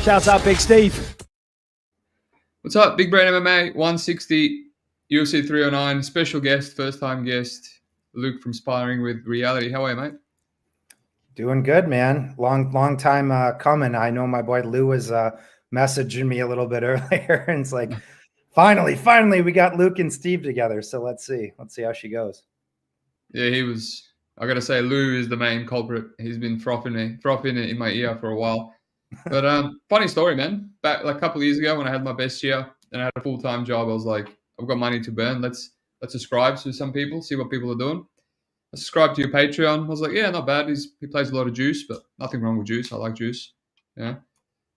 Shouts out Big Steve. What's up, Big Brain MMA 160, UFC 309, special guest, first time guest, Luke from Sparring with Reality. How are you, mate? Doing good, man. Long time coming. I know my boy Lou was messaging me a little bit earlier, and it's like, finally, we got Luke and Steve together. So let's see how she goes. Yeah, he was. I gotta say, Lou is the main culprit. He's been frothing it in my ear for a while. But funny story, man. Back like a couple of years ago when I had my best year and I had a full-time job, I was like, I've got money to burn. Let's subscribe to some people, see what people are doing. I subscribed to your Patreon. I was like, yeah, not bad. He plays a lot of juice, but nothing wrong with juice. I like juice. Yeah.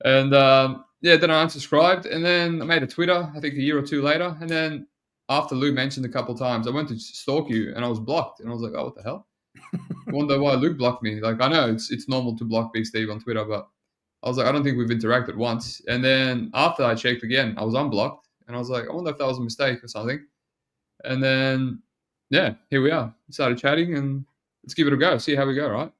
And then I unsubscribed, and then I made a Twitter, I think a year or two later. And then after Lou mentioned a couple of times, I went to stalk you and I was blocked. And I was like, oh, what the hell? I wonder why Luke blocked me. Like, I know it's normal to block Big Steve on Twitter, but I was like, I don't think we've interacted once. And then after I checked again, I was unblocked. And I was like, I wonder if that was a mistake or something. And then, yeah, here we are. We started chatting, and let's give it a go. See how we go, right?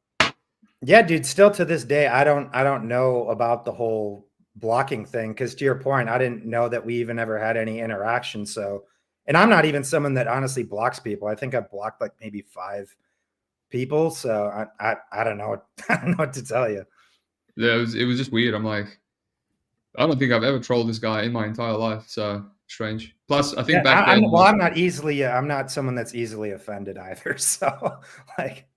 Yeah, dude. Still to this day, I don't know about the whole blocking thing, because to your point, I didn't know that we even ever had any interaction. So, and I'm not even someone that honestly blocks people. I think I've blocked like maybe 5 people. So I don't know. I don't know what to tell you. Yeah, it was just weird. I'm like, I don't think I've ever trolled this guy in my entire life. So strange. Plus, I think back then. I'm not someone that's easily offended either. So like,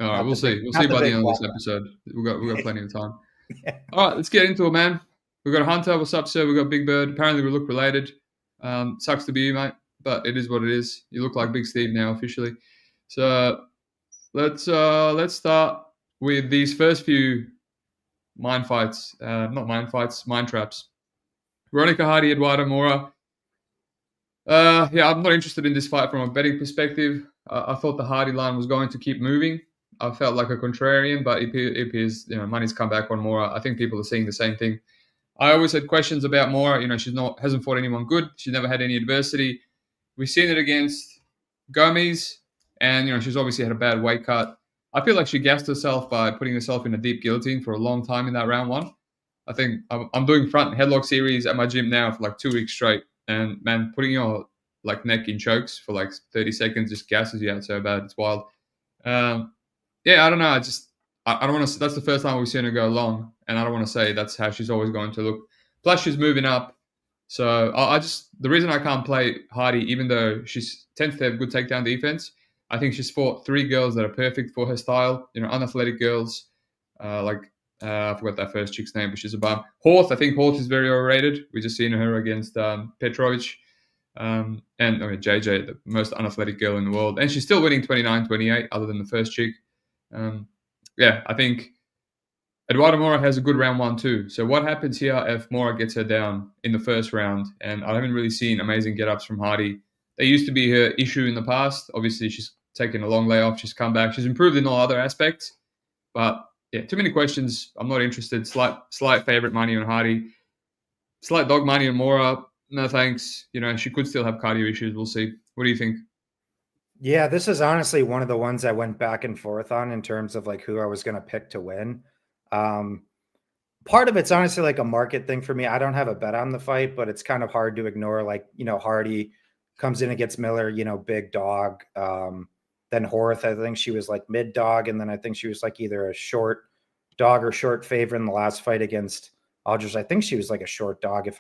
all right, we'll see. We'll see by the end of this episode. We've got plenty of time. Yeah. All right, let's get into it, man. We've got Hunter. What's up, sir? We've got Big Bird. Apparently, we look related. Sucks to be you, mate, but it is what it is. You look like Big Steve now officially. So let's start with these first few mind traps. Veronica, Hardy, Eduarda, Moura. Yeah, I'm not interested in this fight from a betting perspective. I thought the Hardy line was going to keep moving. I felt like a contrarian, but it appears, money's come back on Moura. I think people are seeing the same thing. I always had questions about Moura. She's hasn't fought anyone good. She's never had any adversity. We've seen it against Gomez, and she's obviously had a bad weight cut. I feel like she gassed herself by putting herself in a deep guillotine for a long time in that round 1. I think I'm doing front headlock series at my gym now for like 2 weeks straight, and man, putting your like neck in chokes for like 30 seconds just gasses you out so bad. It's wild. Yeah, I don't know. I don't want to. That's the first time we've seen her go long, and I don't want to say that's how she's always going to look. Plus, she's moving up, so the reason I can't play Hardy, even though she tends to have good takedown defense, I think she's fought 3 girls that are perfect for her style. Unathletic girls, I forgot that first chick's name, but she's a bum. Horth, I think Horth is very overrated. We just seen her against Petrovic. And JJ, the most unathletic girl in the world. And she's still winning 29-28, other than the first chick. Yeah, I think Eduarda Moura has a good round 1 too. So what happens here if Moura gets her down in the first round? And I haven't really seen amazing get-ups from Hardy. They used to be her issue in the past. Obviously, she's taken a long layoff. She's come back. She's improved in all other aspects. But yeah, too many questions. I'm not interested. Slight favorite money on Hardy. Slight dog money on Moura. No thanks. She could still have cardio issues. We'll see. What do you think? Yeah, this is honestly one of the ones I went back and forth on in terms of like who I was going to pick to win. Part of it's honestly like a market thing for me. I don't have a bet on the fight, but it's kind of hard to ignore. Like, Hardy comes in against Miller, big dog. Then Horth, I think she was like mid dog. And then I think she was like either a short dog or short favorite in the last fight against Aldridge. I think she was like a short dog. I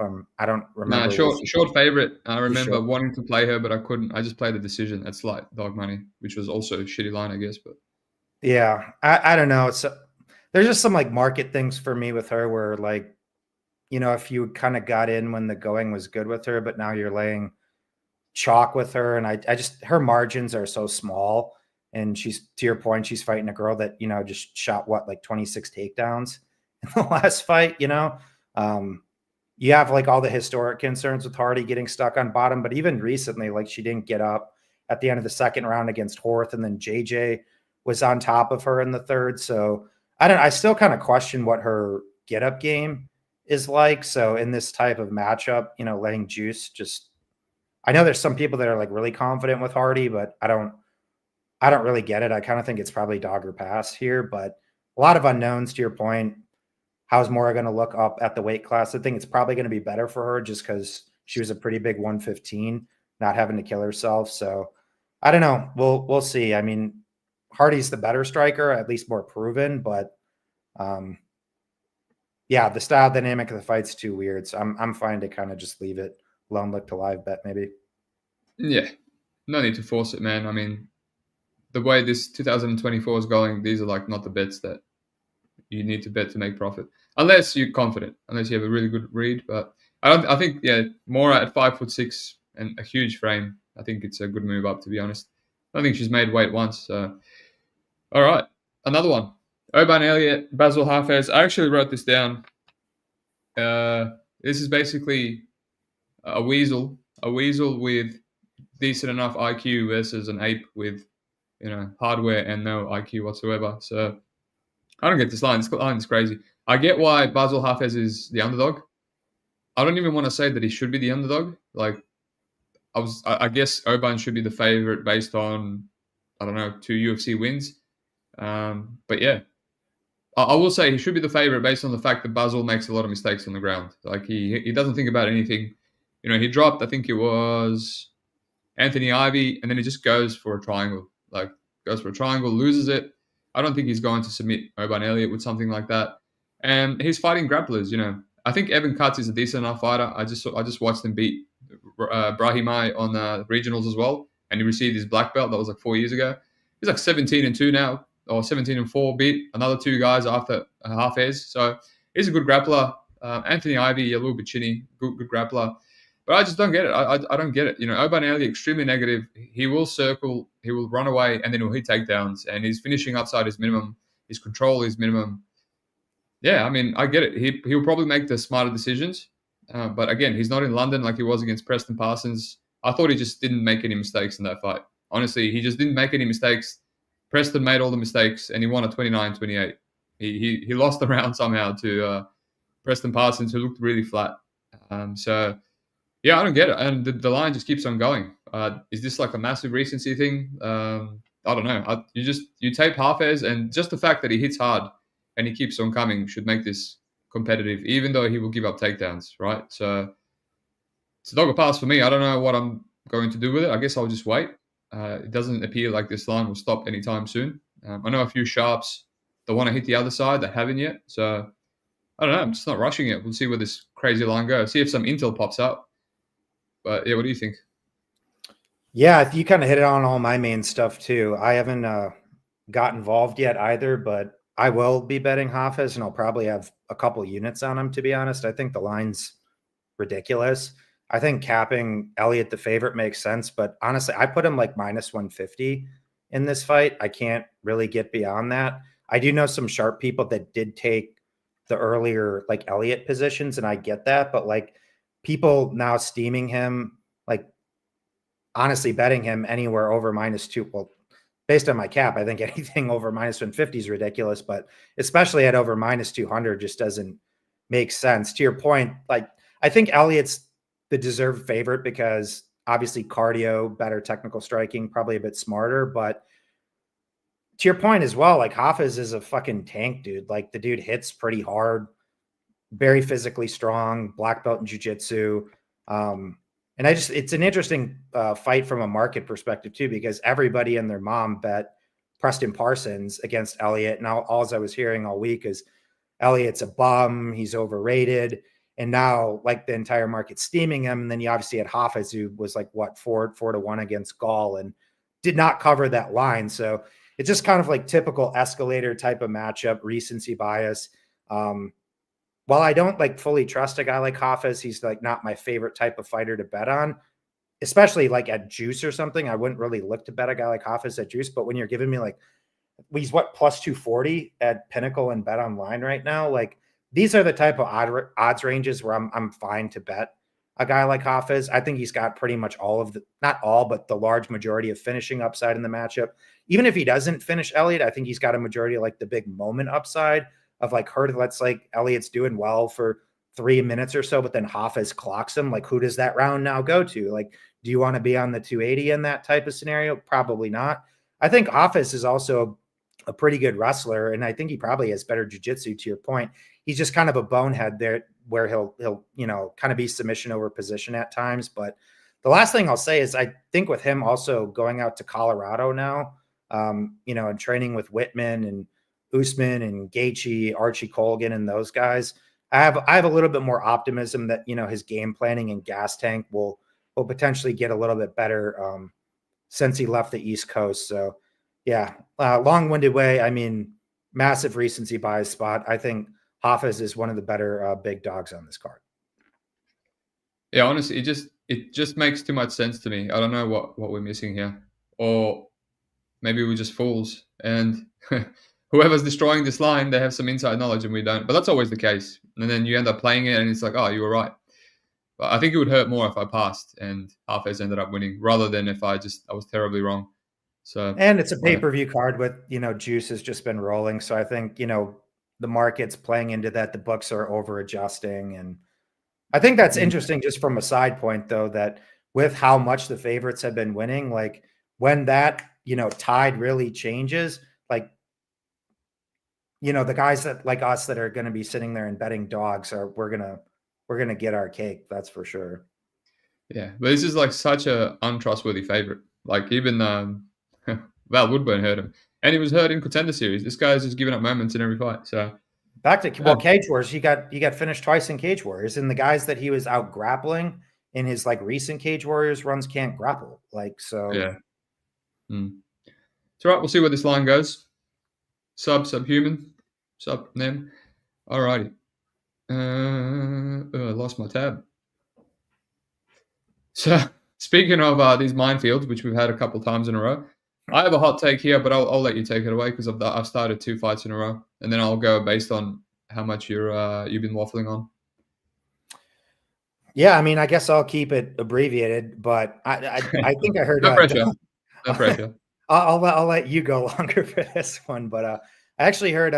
don't remember. No, short favorite. I remember wanting to play her, but I couldn't. I just played a decision at slight dog money, which was also a shitty line, I guess. But yeah, I don't know. So there's just some like market things for me with her where like, if you kind of got in when the going was good with her, but now you're laying chalk with her. And I just, her margins are so small. And she's, to your point, she's fighting a girl that, just shot like 26 takedowns in the last fight. You have like all the historic concerns with Hardy getting stuck on bottom, but even recently, like she didn't get up at the end of the second round against Horth, and then JJ was on top of her in the third. So I still kind of question what her get up game is like. So in this type of matchup, letting juice I know there's some people that are like really confident with Hardy, but I don't really get it. I kind of think it's probably dog or pass here, but a lot of unknowns to your point. how's Moura going to look up at the weight class? I think it's probably going to be better for her just because she was a pretty big 115, not having to kill herself. So I don't know. We'll see. I mean, Hardy's the better striker, at least more proven, but yeah, the style dynamic of the fight's too weird. So I'm fine to kind of just leave it alone, look to live bet maybe. Yeah, no need to force it, man. I mean, the way this 2024 is going, these are like not the bets that you need to bet to make profit, unless you're confident, unless you have a really good read. But I think Moura at 5'6" and a huge frame. I think it's a good move up, to be honest. I think she's made weight once. So. All right, another one. Oban, Elliott, Bassil, Hafez. I actually wrote this down. This is basically a weasel with decent enough IQ versus an ape with, hardware and no IQ whatsoever. So I don't get this line. This line is crazy. I get why Bassil Hafez is the underdog. I don't even want to say that he should be the underdog. Like, I guess Oban should be the favorite based on, I don't know, 2 UFC wins. But yeah, I will say he should be the favorite based on the fact that Bassil makes a lot of mistakes on the ground. Like he doesn't think about anything. He dropped, I think it was Anthony Ivy, and then he just goes for a triangle. Like goes for a triangle, loses it. I don't think he's going to submit Oban Elliott with something like that. And he's fighting grapplers. I think Evan Cutts is a decent enough fighter. I just watched him beat Brahimaj on regionals as well, and he received his black belt. That was like 4 years ago. He's like 17-2 now. Or 17-4, beat another 2 guys after Hafez. So he's a good grappler. Anthony Ivy, a little bit chinny, good grappler. But I just don't get it. I don't get it. Oban Elliott, extremely negative. He will circle, he will run away, and then he'll hit takedowns. And he's finishing upside his minimum. His control is minimum. Yeah, I mean, I get it. He'll probably make the smarter decisions. But again, he's not in London like he was against Preston Parsons. I thought he just didn't make any mistakes in that fight. Honestly, he just didn't make any mistakes. Preston made all the mistakes, and he won a 29-28. He lost the round somehow to Preston Parsons, who looked really flat. So, yeah, I don't get it. And the line just keeps on going. Is this like a massive recency thing? I don't know. You tape Hafez, and just the fact that he hits hard and he keeps on coming should make this competitive, even though he will give up takedowns, right? So it's a dog or pass for me. I don't know what I'm going to do with it. I guess I'll just wait. It doesn't appear like this line will stop anytime soon. I know a few sharps that want to hit the other side that haven't yet. So I don't know. I'm just not rushing it. We'll see where this crazy line goes. See if some intel pops up. But yeah, what do you think? Yeah, you kind of hit it on all my main stuff too. I haven't got involved yet either, but I will be betting Hafez, and I'll probably have a couple units on him, to be honest. I think the line's ridiculous. I think capping Elliott the favorite makes sense, but honestly, I put him like minus 150 in this fight. I can't really get beyond that. I do know some sharp people that did take the earlier like Elliott positions, and I get that, but like people now steaming him, like honestly betting him anywhere over -2. Well, based on my cap, I think anything over minus 150 is ridiculous, but especially at over -200 just doesn't make sense. To your point, like I think Elliott's the deserved favorite because obviously cardio, better technical striking, probably a bit smarter. But to your point as well, like Hafez is a fucking tank, dude. Like the dude hits pretty hard, very physically strong, black belt in jiu-jitsu. And it's an interesting fight from a market perspective too, because everybody and their mom bet Preston Parsons against Elliott. Now, all I was hearing all week is Elliott's a bum. He's overrated. And now, like the entire market steaming him. And then you obviously had Hafez, who was like, what, 4-1 against Gall and did not cover that line. So it's just kind of like typical escalator type of matchup, recency bias. While I don't like fully trust a guy like Hafez, he's like not my favorite type of fighter to bet on, especially like at juice or something. I wouldn't really look to bet a guy like Hafez at juice. But when you're giving me like, he's what, plus 240 at Pinnacle and Bet Online right now, like, these are the type of odds ranges where I'm fine to bet a guy like Hafez. I think he's got pretty much all of the, not all, but the large majority of finishing upside in the matchup. Even if he doesn't finish Elliott, I think he's got a majority of like the big moment upside of like let's like Elliott's doing well for 3 minutes or so, but then Hafez clocks him. Like, who does that round now go to? Like, do you want to be on the 280 in that type of scenario? Probably not. I think Hafez is also a pretty good wrestler, and I think he probably has better jiu-jitsu, to your point. He's just kind of a bonehead there where he'll kind of be submission over position at times. But the last thing I'll say is I think with him also going out to Colorado now, and training with Weidman and Usman and Gaethje, Archie Colgan, and those guys, I have a little bit more optimism that his game planning and gas tank will potentially get a little bit better since he left the East Coast. So yeah, long-winded way. I mean, massive recency bias spot. I think Hafez is one of the better big dogs on this card. Yeah, honestly, it just makes too much sense to me. I don't know what we're missing here, or maybe we're just fools. And whoever's destroying this line, they have some inside knowledge and we don't. But that's always the case. And then you end up playing it, and it's like, oh, you were right. But I think it would hurt more if I passed and Hafez ended up winning, rather than if I was terribly wrong. So, and it's a pay-per-view card with juice has just been rolling. So I think the market's playing into that. The books are over adjusting, and I think that's interesting. Just from a side point, though, that with how much the favorites have been winning, like when that tide really changes, like the guys that like us that are going to be sitting there and betting dogs we're gonna get our cake. That's for sure. Yeah, but this is like such a untrustworthy favorite. Like even Val Woodburn hurt him, and he was hurt in Contender Series. This guy's just giving up moments in every fight. So back to Cage Wars, he got finished twice in Cage Warriors, and the guys that he was out grappling in his like recent Cage Warriors runs can't grapple. Like so. Yeah. It's all right. We'll see where this line goes. Subhuman, nem. Alrighty. I lost my tab. So speaking of these minefields, which we've had a couple times in a row, I have a hot take here, but I'll let you take it away because I've started 2 fights in a row, and then I'll go based on how much you've been waffling on. Yeah, I mean, I guess I'll keep it abbreviated, but I think I heard no pressure. No pressure. I'll let you go longer for this one, but I actually heard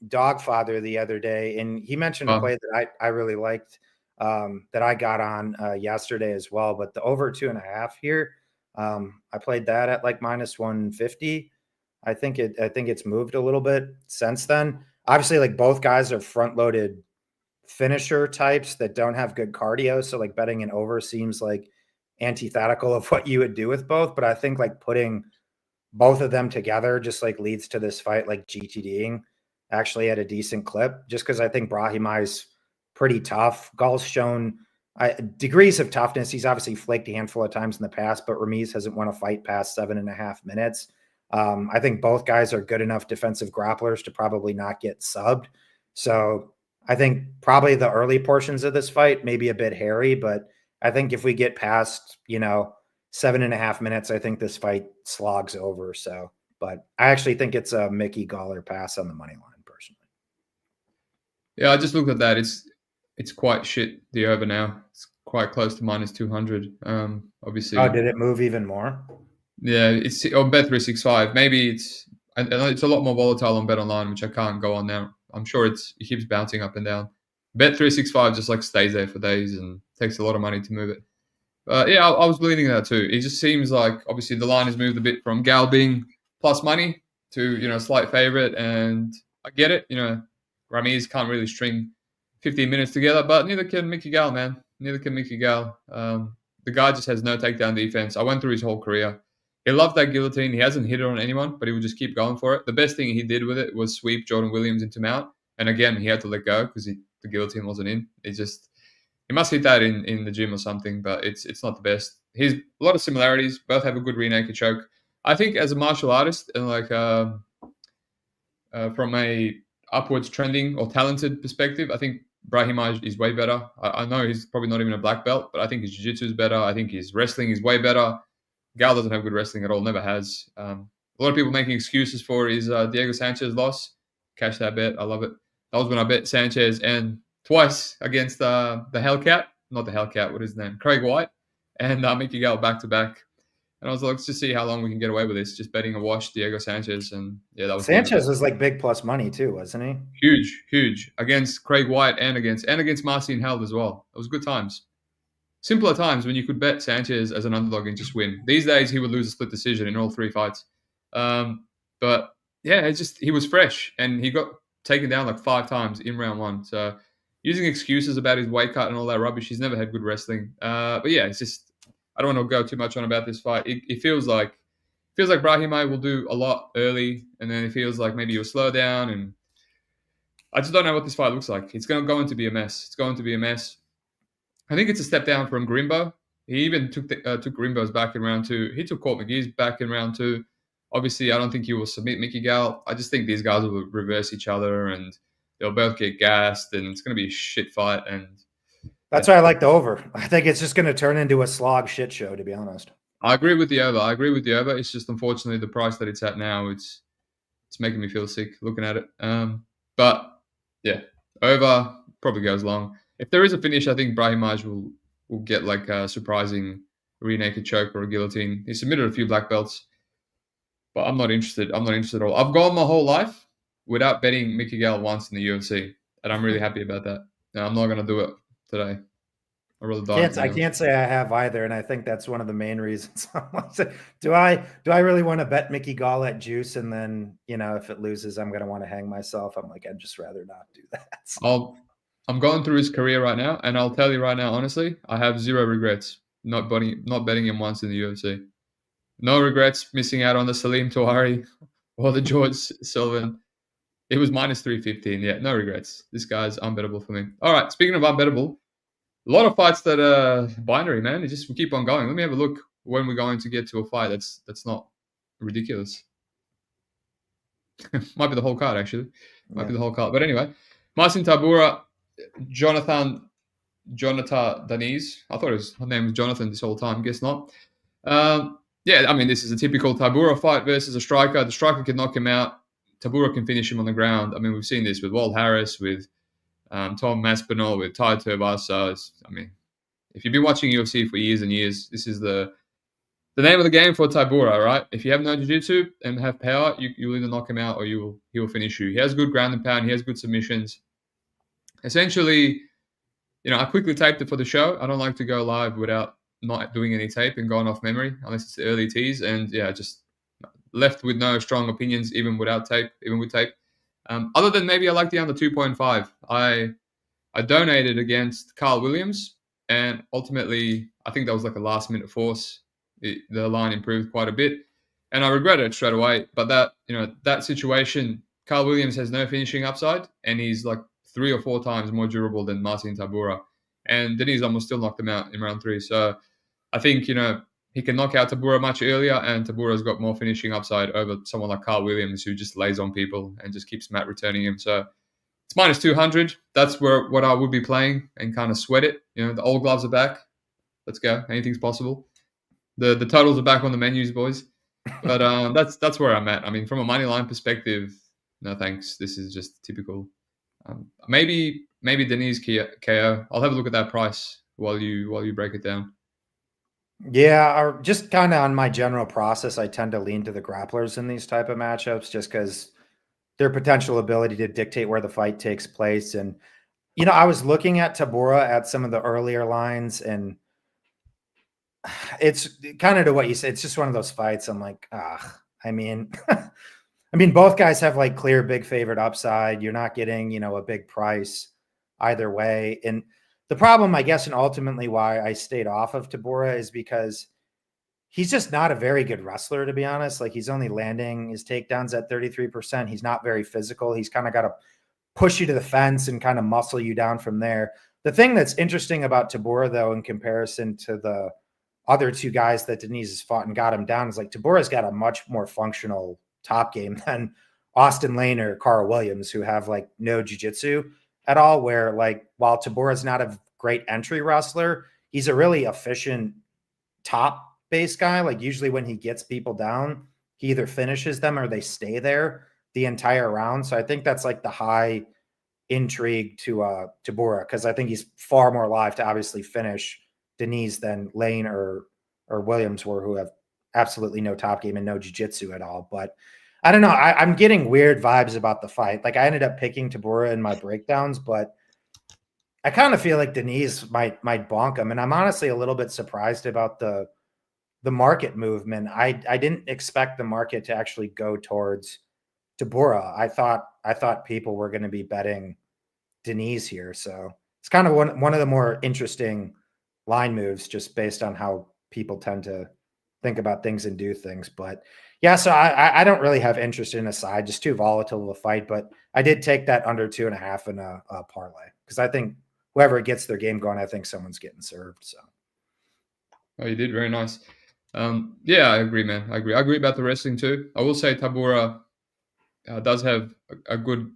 Dogfather the other day, and he mentioned a play that I really liked that I got on yesterday as well. But the over 2.5 here, I played that at like -150. I think it's moved a little bit since then. Obviously, like both guys are front-loaded finisher types that don't have good cardio, so like betting an over seems like antithetical of what you would do with both. But I think like putting both of them together just like leads to this fight like GTDing actually at a decent clip, just because I think Brahimaj pretty tough. Gall's shown degrees of toughness. He's obviously flaked a handful of times in the past, but Ramiz hasn't won a fight past 7.5 minutes. I think both guys are good enough defensive grapplers to probably not get subbed. So I think probably the early portions of this fight may be a bit hairy, but I think if we get past, 7.5 minutes, I think this fight slogs over. So, but I actually think it's a Mickey Gall pass on the money line personally. Yeah, I just looked at that. It's quite shit, the over now. It's quite close to -200. Obviously. Oh, did it move even more? Yeah, it's on Bet365. Maybe it's a lot more volatile on BetOnline, which I can't go on now. I'm sure it keeps bouncing up and down. Bet365 just like stays there for days and takes a lot of money to move it. Yeah, I was believing that too. It just seems like obviously the line has moved a bit from Gall being plus money to slight favorite, and I get it. Ramiz can't really string 15 minutes together, but neither can Mickey Gall, man. Neither can Mickey Gall. The guy just has no takedown defense. I went through his whole career. He loved that guillotine. He hasn't hit it on anyone, but he would just keep going for it. The best thing he did with it was sweep Jordan Williams into mount. And again, he had to let go because the guillotine wasn't in. He must hit that in the gym or something, but it's not the best. He's a lot of similarities. Both have a good rear naked choke. I think as a martial artist and like from a upwards trending or talented perspective, I think Brahimaj is way better. I know he's probably not even a black belt, but I think his jiu-jitsu is better. I think his wrestling is way better. Gall doesn't have good wrestling at all, never has. A lot of people making excuses for his Diego Sanchez loss. Cash that bet. I love it. That was when I bet Sanchez and twice against the Hellcat. Not the Hellcat, what is his name? Craig White. And Mickey Gall back-to-back. And I was like, let's just see how long we can get away with this. Just betting a wash, Diego Sanchez. And yeah, that was Sanchez was like big plus money too, wasn't he? Huge. Against Craig White and against Marcin Held as well. It was good times. Simpler times when you could bet Sanchez as an underdog and just win. These days, he would lose a split decision in all 3 fights. But yeah, it's just he was fresh and he got taken down like 5 times in round 1. So using excuses about his weight cut and all that rubbish, he's never had good wrestling. But yeah, it's just I don't want to go too much on about this fight. It feels like Brahimaj will do a lot early, and then it feels like maybe he'll slow down. And I just don't know what this fight looks like. It's going to be a mess. It's going to be a mess. I think it's a step down from Grimbo. He even took Grimbo's back in round 2. He took Court McGhee's back in round 2. Obviously, I don't think he will submit Mickey Gall. I just think these guys will reverse each other and they'll both get gassed, and it's going to be a shit fight. And That's why I like the over. I think it's just going to turn into a slog shit show, to be honest. I agree with the over. It's just unfortunately the price that it's at now. It's making me feel sick looking at it. But yeah, over probably goes long. If there is a finish, I think Brahimaj will get like a surprising rear naked choke or a guillotine. He submitted a few black belts, but I'm not interested. I'm not interested at all. I've gone my whole life without betting Mickey Gall once in the UFC, and I'm really happy about that. No, I'm not going to do it today. I really don't. I can't say I have either, and I think that's one of the main reasons. do I really want to bet Mickey Gall at juice, and then if it loses, I'm going to want to hang myself? I'm like, I'd just rather not do that. So. I'm going through his career right now, and I'll tell you right now, honestly, I have zero regrets not betting him once in the UFC. No regrets missing out on the Salim Touari or the George Sylvan. It was minus 315. Yeah, no regrets. This guy's unbettable for me. All right, speaking of unbettable, a lot of fights that are binary, man. It just we keep on going. Let me have a look when we're going to get to a fight that's not ridiculous. Might be the whole card, actually. Might be the whole card. But anyway, Marcin Tybura, Jonathan Diniz. I thought his name was Jonathan this whole time. Guess not. Yeah, I mean, this is a typical Tybura fight versus a striker. The striker can knock him out. Tybura can finish him on the ground. I mean, we've seen this with Walt Harris, with Tom Maspinall, with Tai Tuivasa. I mean, if you've been watching UFC for years and years, this is the name of the game for Tybura, right? If you have no jiu-jitsu and have power, you'll either knock him out or he will finish you. He has good ground and pound. He has good submissions. Essentially, I quickly taped it for the show. I don't like to go live without not doing any tape and going off memory, unless it's the early teas. And yeah, just left with no strong opinions, even with tape. Other than maybe I like the under 2.5. I donated against Carl Williams, and ultimately, I think that was like a last-minute force. The line improved quite a bit, and I regretted it straight away. But that situation, Carl Williams has no finishing upside, and he's like 3 or 4 times more durable than Marcin Tybura. And Diniz almost still knocked him out in round 3. So I think, he can knock out Tybura much earlier, and Tabura's got more finishing upside over someone like Carl Williams, who just lays on people and just keeps Matt returning him. So it's minus 200. That's what I would be playing and kind of sweat it. The old gloves are back. Let's go. Anything's possible. The totals are back on the menus, boys. But that's where I'm at. I mean, from a money line perspective, no thanks. This is just typical. Maybe Diniz KO. I'll have a look at that price while you break it down. Yeah, or just kind of on my general process, I tend to lean to the grapplers in these type of matchups just because their potential ability to dictate where the fight takes place. And, I was looking at Tybura at some of the earlier lines, and it's kind of to what you said. It's just one of those fights. I'm like, I mean, both guys have like clear big favorite upside. You're not getting, a big price either way. And the problem, I guess, and ultimately why I stayed off of Tybura is because he's just not a very good wrestler, to be honest. Like, he's only landing his takedowns at 33%. He's not very physical. He's kind of got to push you to the fence and kind of muscle you down from there. The thing that's interesting about Tybura, though, in comparison to the other 2 guys that Diniz has fought and got him down, is like Tybura's got a much more functional top game than Austin Lane or Carl Williams, who have like no jiu-jitsu at all, where like while Tybura's not a great entry wrestler, he's a really efficient top base guy. Like, usually when he gets people down, he either finishes them or they stay there the entire round. So I think that's like the high intrigue to Tybura, because I think he's far more live to obviously finish Diniz than Lane or Williams were, who have absolutely no top game and no jiu-jitsu at all. But I don't know. I'm getting weird vibes about the fight. Like, I ended up picking Tybura in my breakdowns, but I kind of feel like Diniz might bonk him. And I'm honestly a little bit surprised about the market movement. I didn't expect the market to actually go towards Tybura. I thought people were going to be betting Diniz here, so it's kind of one of the more interesting line moves, just based on how people tend to think about things and do things. But yeah, so I don't really have interest in a side, just too volatile of a fight. But I did take that under 2.5 in a parlay, because I think whoever gets their game going, I think someone's getting served. So. Oh, you did very nice. Yeah, I agree, man. I agree about the wrestling too. I will say Tybura does have a good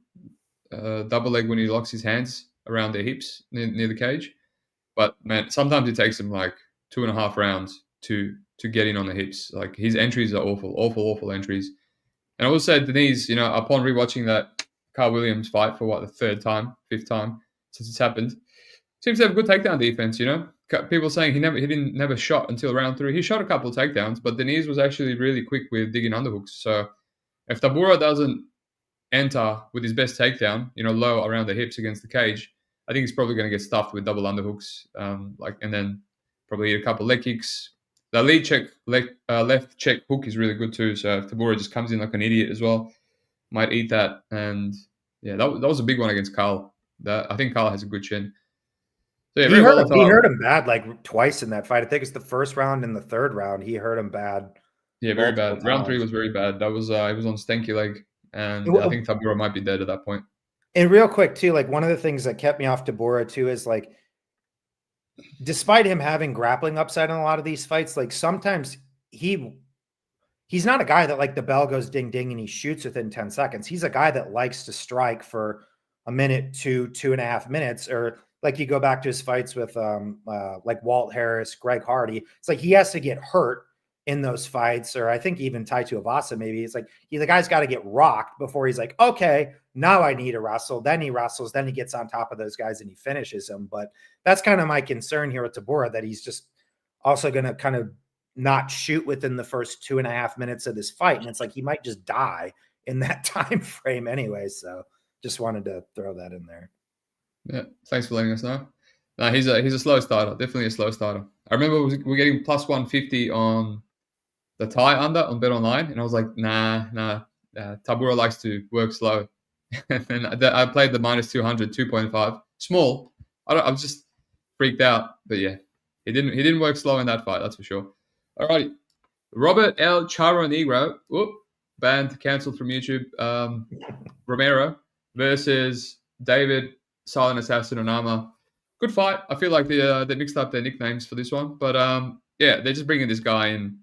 double leg when he locks his hands around their hips near the cage. But man, sometimes it takes him like 2.5 rounds to get in on the hips. Like his entries are awful entries. And I will say Diniz, upon rewatching that Carl Williams fight for the fifth time since it's happened, seems to have good takedown defense. People saying he never shot until round 3. He shot a couple of takedowns, but Diniz was actually really quick with digging underhooks. So if Tybura doesn't enter with his best takedown, low around the hips against the cage, I think he's probably going to get stuffed with double underhooks, and then probably a couple of leg kicks. The lead check, left check hook is really good too. So if Tybura just comes in like an idiot as well, might eat that. And yeah, that was a big one against Carl. I think Carl has a good chin. So yeah, he hurt him bad like twice in that fight. I think it's the first round and the third round. He hurt him bad. Yeah, very bad. Times. Round 3 was very bad. That was it was on stanky leg, and I think Tybura might be dead at that point. And real quick too, like one of the things that kept me off Tybura too is like, despite him having grappling upside in a lot of these fights, like sometimes he's not a guy that like the bell goes ding ding and he shoots within 10 seconds. He's a guy that likes to strike for a minute to 2.5 minutes, or like you go back to his fights with like Walt Harris, Greg Hardy. It's like he has to get hurt in those fights, or I think even Tai Tuivasa maybe. It's like the guy's got to get rocked before he's like, okay, now I need to wrestle. Then he wrestles, then he gets on top of those guys and he finishes them. But that's kind of my concern here with Tybura, that he's just also going to kind of not shoot within the first 2.5 minutes of this fight. And it's like he might just die in that time frame anyway. So just wanted to throw that in there. Yeah, thanks for letting us know. No, he's a slow starter, definitely a slow starter. I remember we're getting plus 150 on the tie under on Bet Online, and I was like, nah. Tybura likes to work slow, and then I played the minus 200, 2.5, small. I was just freaked out, but yeah, he didn't work slow in that fight, that's for sure. Alrighty, Robert L. Charo Negro, banned, cancelled from YouTube. Romero versus David Silent Assassin Onama. Good fight. I feel like they mixed up their nicknames for this one, but yeah, they're just bringing this guy in.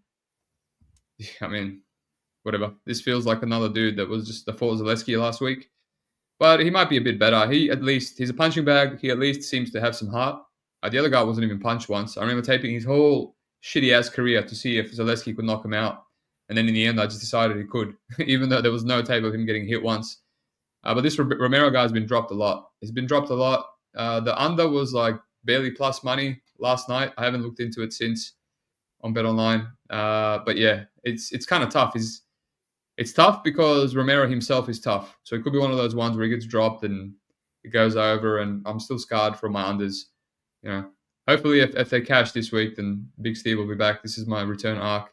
I mean, whatever. This feels like another dude that was just the fought Zaleski last week, but he might be a bit better. He's a punching bag. He at least seems to have some heart. The other guy wasn't even punched once. I remember taping his whole shitty ass career to see if Zaleski could knock him out, and then in the end, I just decided he could, even though there was no tape of him getting hit once. But this Romero guy's been dropped a lot. He's been dropped a lot. The under was like barely plus money last night. I haven't looked into it since on Bet Online. But yeah, it's kind of tough. It's tough because Romero himself is tough. So it could be one of those ones where he gets dropped and it goes over, and I'm still scarred from my unders. Hopefully if they cash this week, then Big Steve will be back. This is my return arc.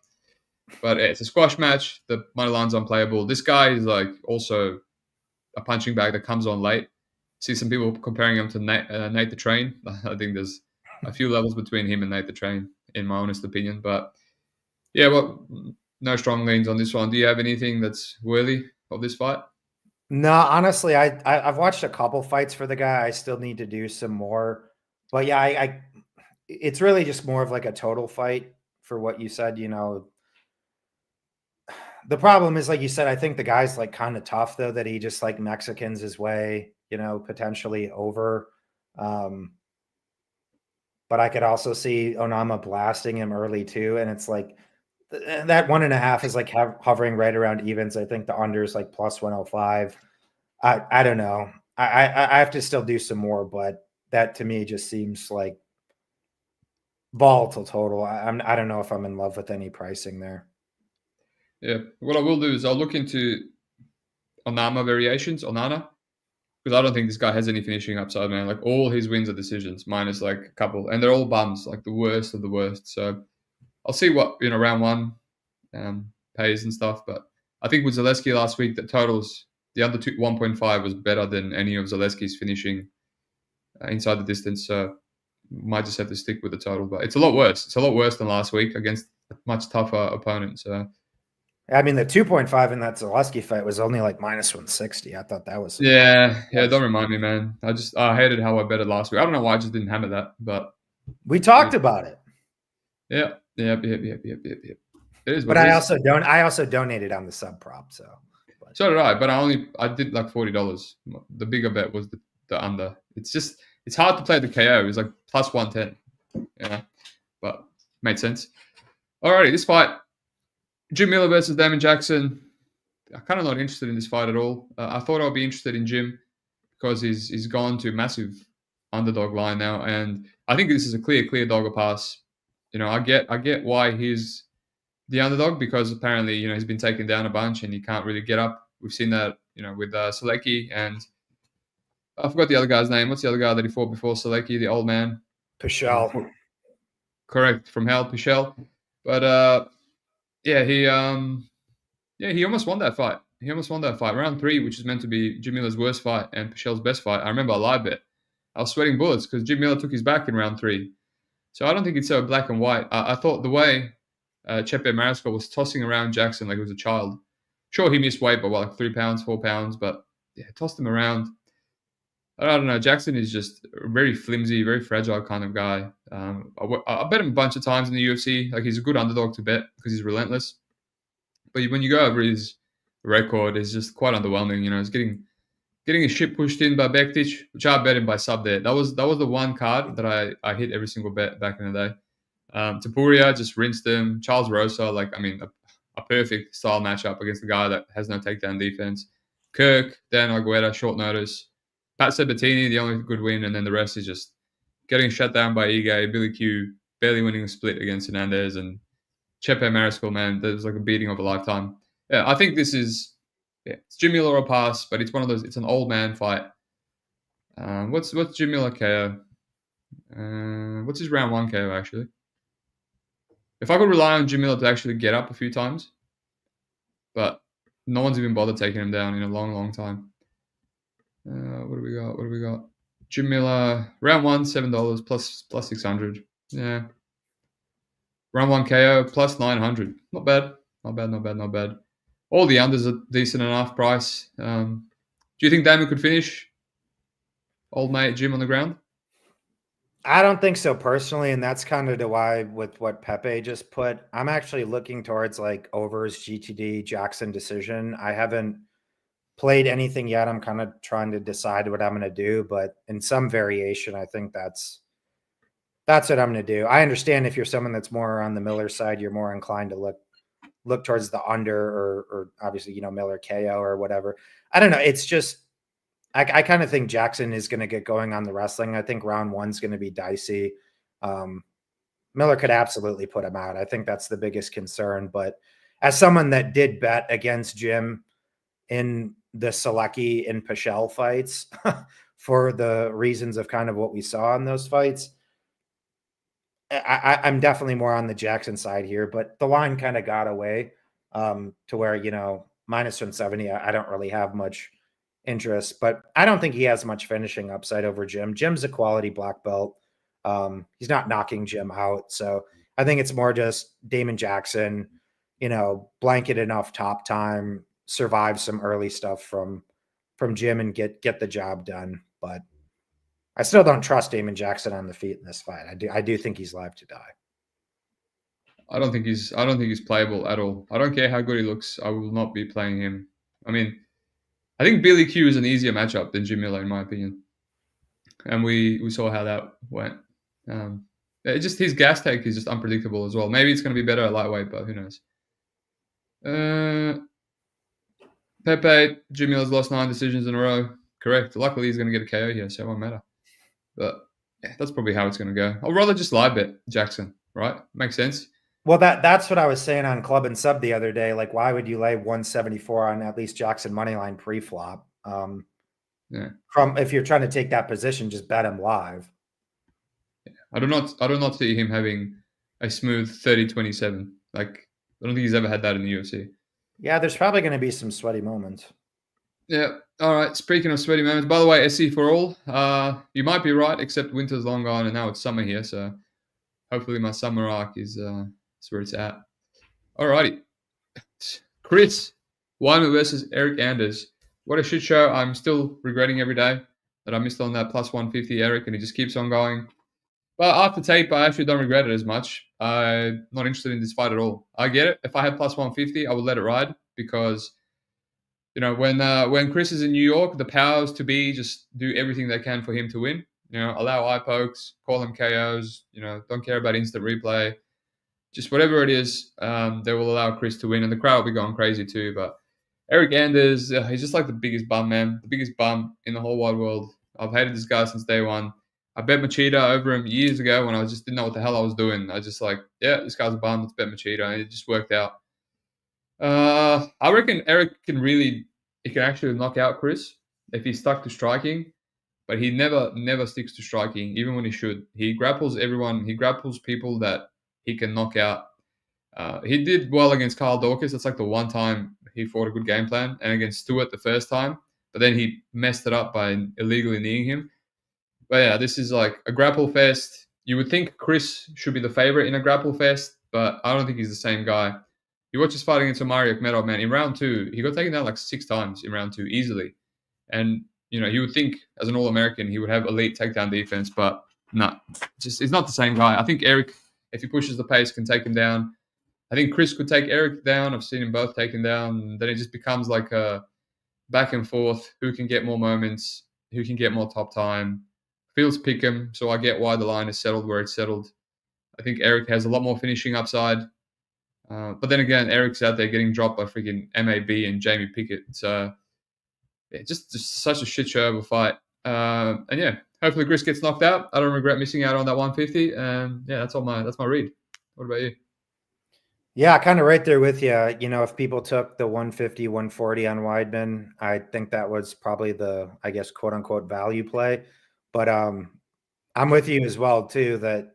But it's a squash match. The money line's unplayable. This guy is like also a punching bag that comes on late. See some people comparing him to Nate the Train. I think there's a few levels between him and Nate the Train, in my honest opinion. But yeah, no strong leans on this one. Do you have anything that's worthy of this fight? No, honestly, I've watched a couple fights for the guy. I still need to do some more. But yeah, it's really just more of like a total fight for what you said. The problem is, like you said, I think the guy's like kind of tough though, that he just like Mexicans his way, potentially over. But I could also see Onama blasting him early too. And it's like that 1.5 is like hovering right around evens. I think the under is like plus 105. I don't know. I have to still do some more, but that to me just seems like volatile total. I don't know if I'm in love with any pricing there. Yeah, what I will do is I'll look into Onama variations, Onana, because I don't think this guy has any finishing upside, man. Like all his wins are decisions, minus like a couple, and they're all bums, like the worst of the worst. So I'll see what round one pays and stuff, but I think with Zaleski last week, the totals, the under 1.5 was better than any of Zaleski's finishing inside the distance. So might just have to stick with the total, but it's a lot worse. It's a lot worse than last week against a much tougher opponent. So I mean, the 2.5 in that Zaleski fight was only like minus 160. I thought that was yeah. Don't remind me, man. I hated how I bet it last week. I don't know why I just didn't hammer that, but we talked about it. Yeah. It is what But it I is. also donated on the sub prop. So did I, but I did like $40. The bigger bet was the under. It's hard to play the KO. It's like plus 110. Yeah, but made sense. Alrighty, this fight, Jim Miller versus Damon Jackson. I'm kind of not interested in this fight at all. I thought I'd be interested in Jim because he's gone to massive underdog line now, and I think this is a clear dogger pass. I get why he's the underdog because apparently he's been taken down a bunch and he can't really get up. We've seen that with Selecki, and I forgot the other guy's name. What's the other guy that he fought before Selecki? The old man. Pichel. Correct, from hell, Pichel. But he almost won that fight. He almost won that fight. Round 3, which is meant to be Jim Miller's worst fight and Pichel's best fight. I remember I live bet. I was sweating bullets because Jim Miller took his back in round 3. So I don't think it's so black and white. I thought the way Chepe Mariscal was tossing around Jackson like he was a child. Sure, he missed weight by like 3 pounds, 4 pounds, but yeah, tossed him around. I don't know. Jackson is just a very flimsy, very fragile kind of guy. I bet him a bunch of times in the UFC. Like he's a good underdog to bet because he's relentless. But when you go over his record, it's just quite underwhelming. He's getting his shit pushed in by Bektic, which I bet him by sub there. That was the one card that I hit every single bet back in the day. Tybura just rinsed him. Charles Rosa, a perfect style matchup against a guy that has no takedown defense. Kirk, Dan Argueta, short notice. Pat Sabatini, the only good win, and then the rest is just getting shut down by Ige, Billy Q, barely winning a split against Hernandez, and Chepe Mariscal, man, that was like a beating of a lifetime. Yeah, I think this is it's Jim Miller or pass, but it's one of those. It's an old man fight. What's Jim Miller KO? What's his round 1 KO actually? If I could rely on Jim Miller to actually get up a few times, but no one's even bothered taking him down in a long time. What do we got? Jim Miller, round 1, $7 plus 600. Yeah. Round 1 KO plus 900. Not bad. All the unders are decent enough price. Do you think Damon could finish old mate Jim on the ground? I don't think so personally, and that's kind of why with what Pepe just put, I'm actually looking towards like overs GTD Jackson decision. I haven't played anything yet. I'm kind of trying to decide what I'm going to do, but in some variation, I think that's what I'm going to do. I understand if you're someone that's more on the Miller side, you're more inclined to look towards the under or obviously, Miller KO or whatever. I don't know. It's just, I kind of think Jackson is going to get going on the wrestling. I think round 1's going to be dicey. Miller could absolutely put him out. I think that's the biggest concern. But as someone that did bet against Jim in the Selecki and Pichel fights for the reasons of kind of what we saw in those fights, I'm definitely more on the Jackson side here. But the line kind of got away to where, minus 170, I don't really have much interest, but I don't think he has much finishing upside over Jim. Jim's a quality black belt. He's not knocking Jim out. So I think it's more just Damon Jackson, blanket enough top time, survive some early stuff from Jim and get the job done. But I still don't trust Damon Jackson on the feet in this fight. I do think he's live to die. I don't think he's playable at all. I don't care how good he looks. I will not be playing him. I think Billy Q is an easier matchup than Jim Miller, in my opinion. And we saw how that went. His gas tank is just unpredictable as well. Maybe it's going to be better at lightweight, but who knows? Pepe, Jim Miller's lost 9 decisions in a row. Correct. Luckily, he's going to get a KO here, so it won't matter. But yeah, that's probably how it's going to go. I'd rather just live bet Jackson, right? Makes sense. Well, that's what I was saying on Club and Sub the other day. Like, why would you lay 174 on at least Jackson moneyline pre-flop? If you're trying to take that position, just bet him live. Yeah. I do not see him having a smooth 30-27. Like, I don't think he's ever had that in the UFC. Yeah, there's probably going to be some sweaty moments. Yeah. All right. Speaking of sweaty moments, by the way, SC for all. You might be right, except winter's long gone and now it's summer here. So hopefully my summer arc is where it's at. Alrighty. Chris Weidman versus Eric Anders. What a shit show. I'm still regretting every day that I missed on that plus 150 Eric, and he just keeps on going. But after tape, I actually don't regret it as much. I'm not interested in this fight at all. I get it. If I had plus 150, I would let it ride because when Chris is in New York, the powers to be just do everything they can for him to win. Allow eye pokes, call them KOs. Don't care about instant replay. Just whatever it is, they will allow Chris to win, and the crowd will be going crazy too. But Eric Anders, he's just like the biggest bum, man. The biggest bum in the whole wide world. I've hated this guy since day one. I bet Machida over him years ago when I just didn't know what the hell I was doing. I was just like, yeah, this guy's a bum. Let's bet Machida, and it just worked out. I reckon Eric he can actually knock out Chris if he's stuck to striking, but he never sticks to striking, even when he should. He grapples everyone. He grapples people that he can knock out. He did well against Carl Dawkins. That's like the one time he fought a good game plan, and against Stewart the first time, but then he messed it up by illegally kneeing him. But yeah, this is like a grapple fest. You would think Chris should be the favorite in a grapple fest, but I don't think he's the same guy. You watch his fight against Omari Akhmedov, man. In round two, he got taken down like 6 times in round two easily, and you would think as an All-American he would have elite takedown defense, but no, he's not the same guy. I think Eric, if he pushes the pace, can take him down. I think Chris could take Eric down. I've seen them both taken down. Then it just becomes like a back and forth. Who can get more moments? Who can get more top time? Fields pick him, so I get why the line is settled where it's settled. I think Eric has a lot more finishing upside. But then again, Eric's out there getting dropped by freaking MAB and Jamie Pickett. So, yeah, just such a shit show of a fight. And yeah, hopefully Chris gets knocked out. I don't regret missing out on that 150. And yeah, that's my read. What about you? Yeah, kind of right there with you. If people took the 150, 140 on Weidman, I think that was probably the, I guess, quote unquote value play. But I'm with you as well, too, that,